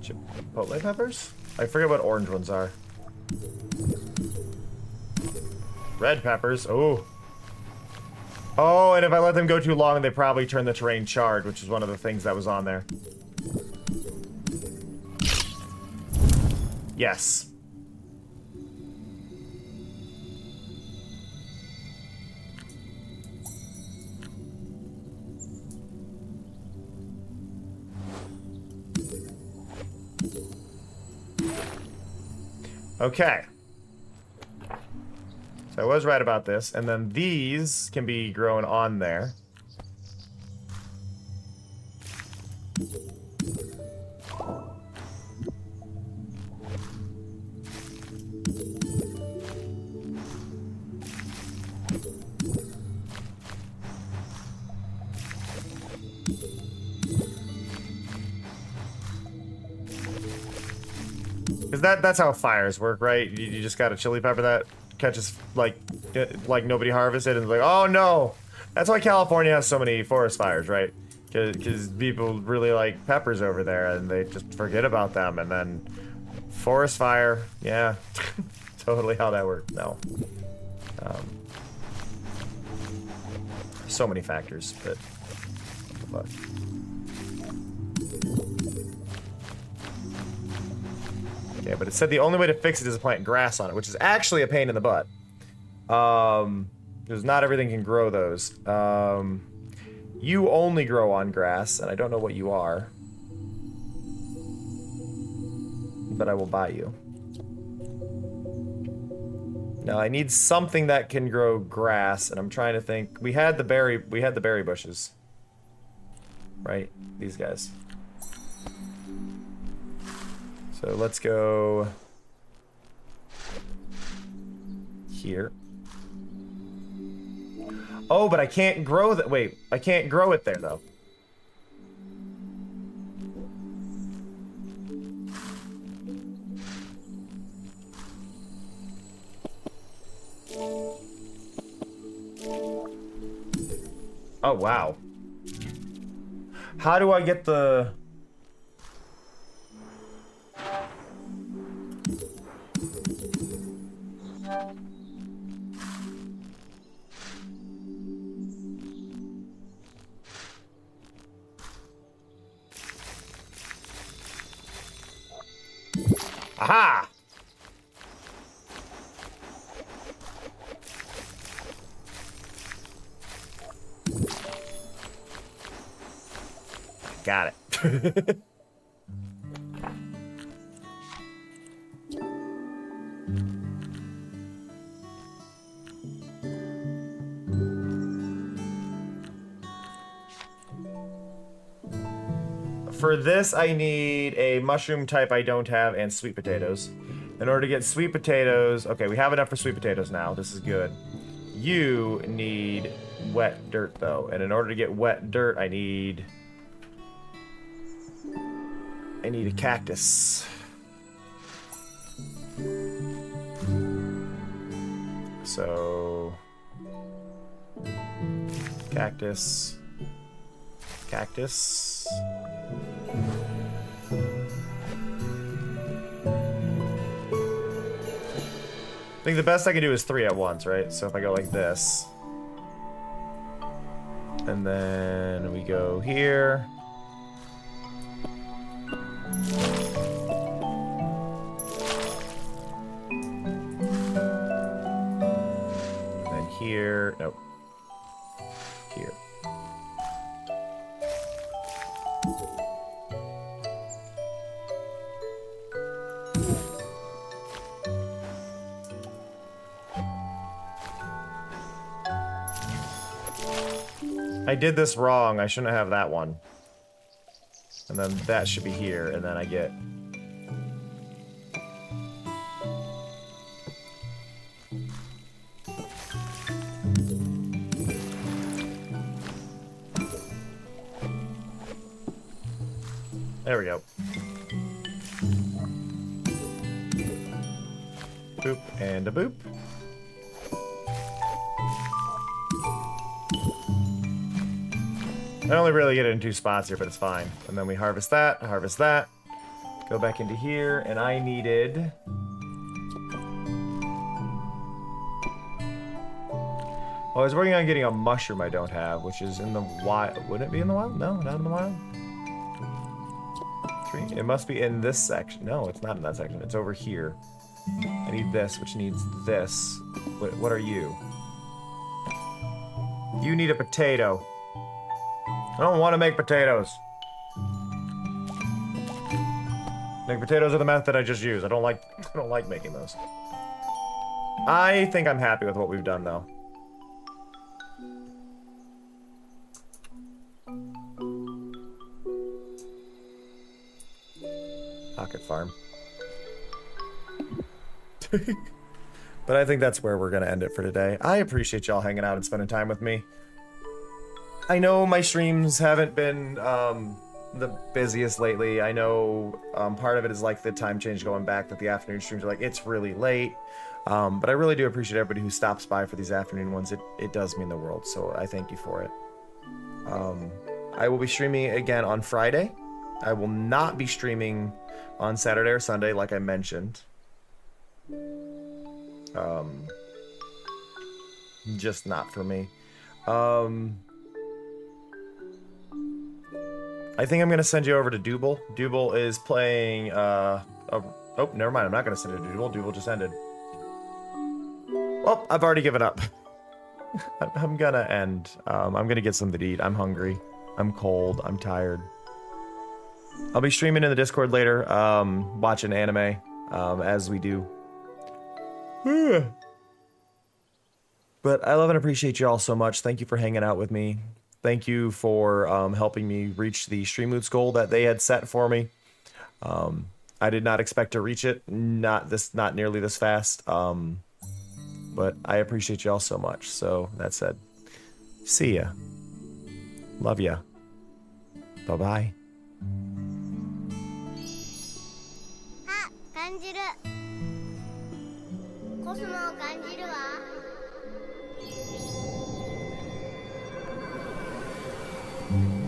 Chipotle peppers? I forget what orange ones are. Red peppers. Oh. Oh, and if I let them go too long, they probably turn the terrain charred, which is one of the things that was on there. Yes. Okay. So I was right about this. And then these can be grown on there. Because that's how fires work, right? You just got a chili pepper that catches, like nobody harvested, and like, oh no! That's why California has so many forest fires, right? Because people really like peppers over there, and they just forget about them, and then forest fire, yeah. Totally how that works. No. So many factors, but what the fuck? Okay, but it said the only way to fix it is to plant grass on it, which is actually a pain in the butt. Because not everything can grow those. You only grow on grass, and I don't know what you are. But I will buy you. Now I need something that can grow grass, and I'm trying to think. We had the berry bushes. Right? These guys. So let's go here. Oh, but I can't grow that. Wait, I can't grow it there though. Oh, wow. How do I get the... Aha! Got it. For this, I need a mushroom type I don't have and sweet potatoes. In order to get sweet potatoes... Okay, we have enough for sweet potatoes now. This is good. You need wet dirt, though. And in order to get wet dirt, I need a cactus. So... Cactus. Cactus. I think the best I can do is 3 at once, right? So if I go like this. And then we go here. And then here. Nope. Here. I did this wrong. I shouldn't have that one. And then that should be here, and then I get... There we go. Boop and a boop. I only really get it in 2 spots here, but it's fine. And then we harvest that, go back into here, and I needed... Oh, I was working on getting a mushroom I don't have, which is in the wild. Wouldn't it be in the wild? No, not in the wild. 3. It must be in this section. No, it's not in that section. It's over here. I need this, which needs this. What are you? You need a potato. I don't want to make potatoes. Make potatoes are the method I just used. I don't like making those. I think I'm happy with what we've done though. Pocket farm. But I think that's where we're gonna end it for today. I appreciate y'all hanging out and spending time with me. I know my streams haven't been the busiest lately. I know part of it is like the time change going back, that the afternoon streams are like, it's really late. But I really do appreciate everybody who stops by for these afternoon ones. It does mean the world, so I thank you for it. I will be streaming again on Friday. I will not be streaming on Saturday or Sunday like I mentioned. Just not for me. I think I'm gonna send you over to Double. Double is playing oh, never mind, I'm not gonna send you to Double. Double just ended. Well, I've already given up. I'm gonna end. I'm gonna get something to eat. I'm hungry. I'm cold. I'm tired. I'll be streaming in the Discord later, watching anime, as we do. But I love and appreciate you all so much. Thank you for hanging out with me. Thank you for helping me reach the stream moots goal that they had set for me. I did not expect to reach it, not nearly this fast. But I appreciate you all so much. So that said, see ya. Love ya. Bye-bye. あ、感じる。コスモを感じるわ。Mm-hmm.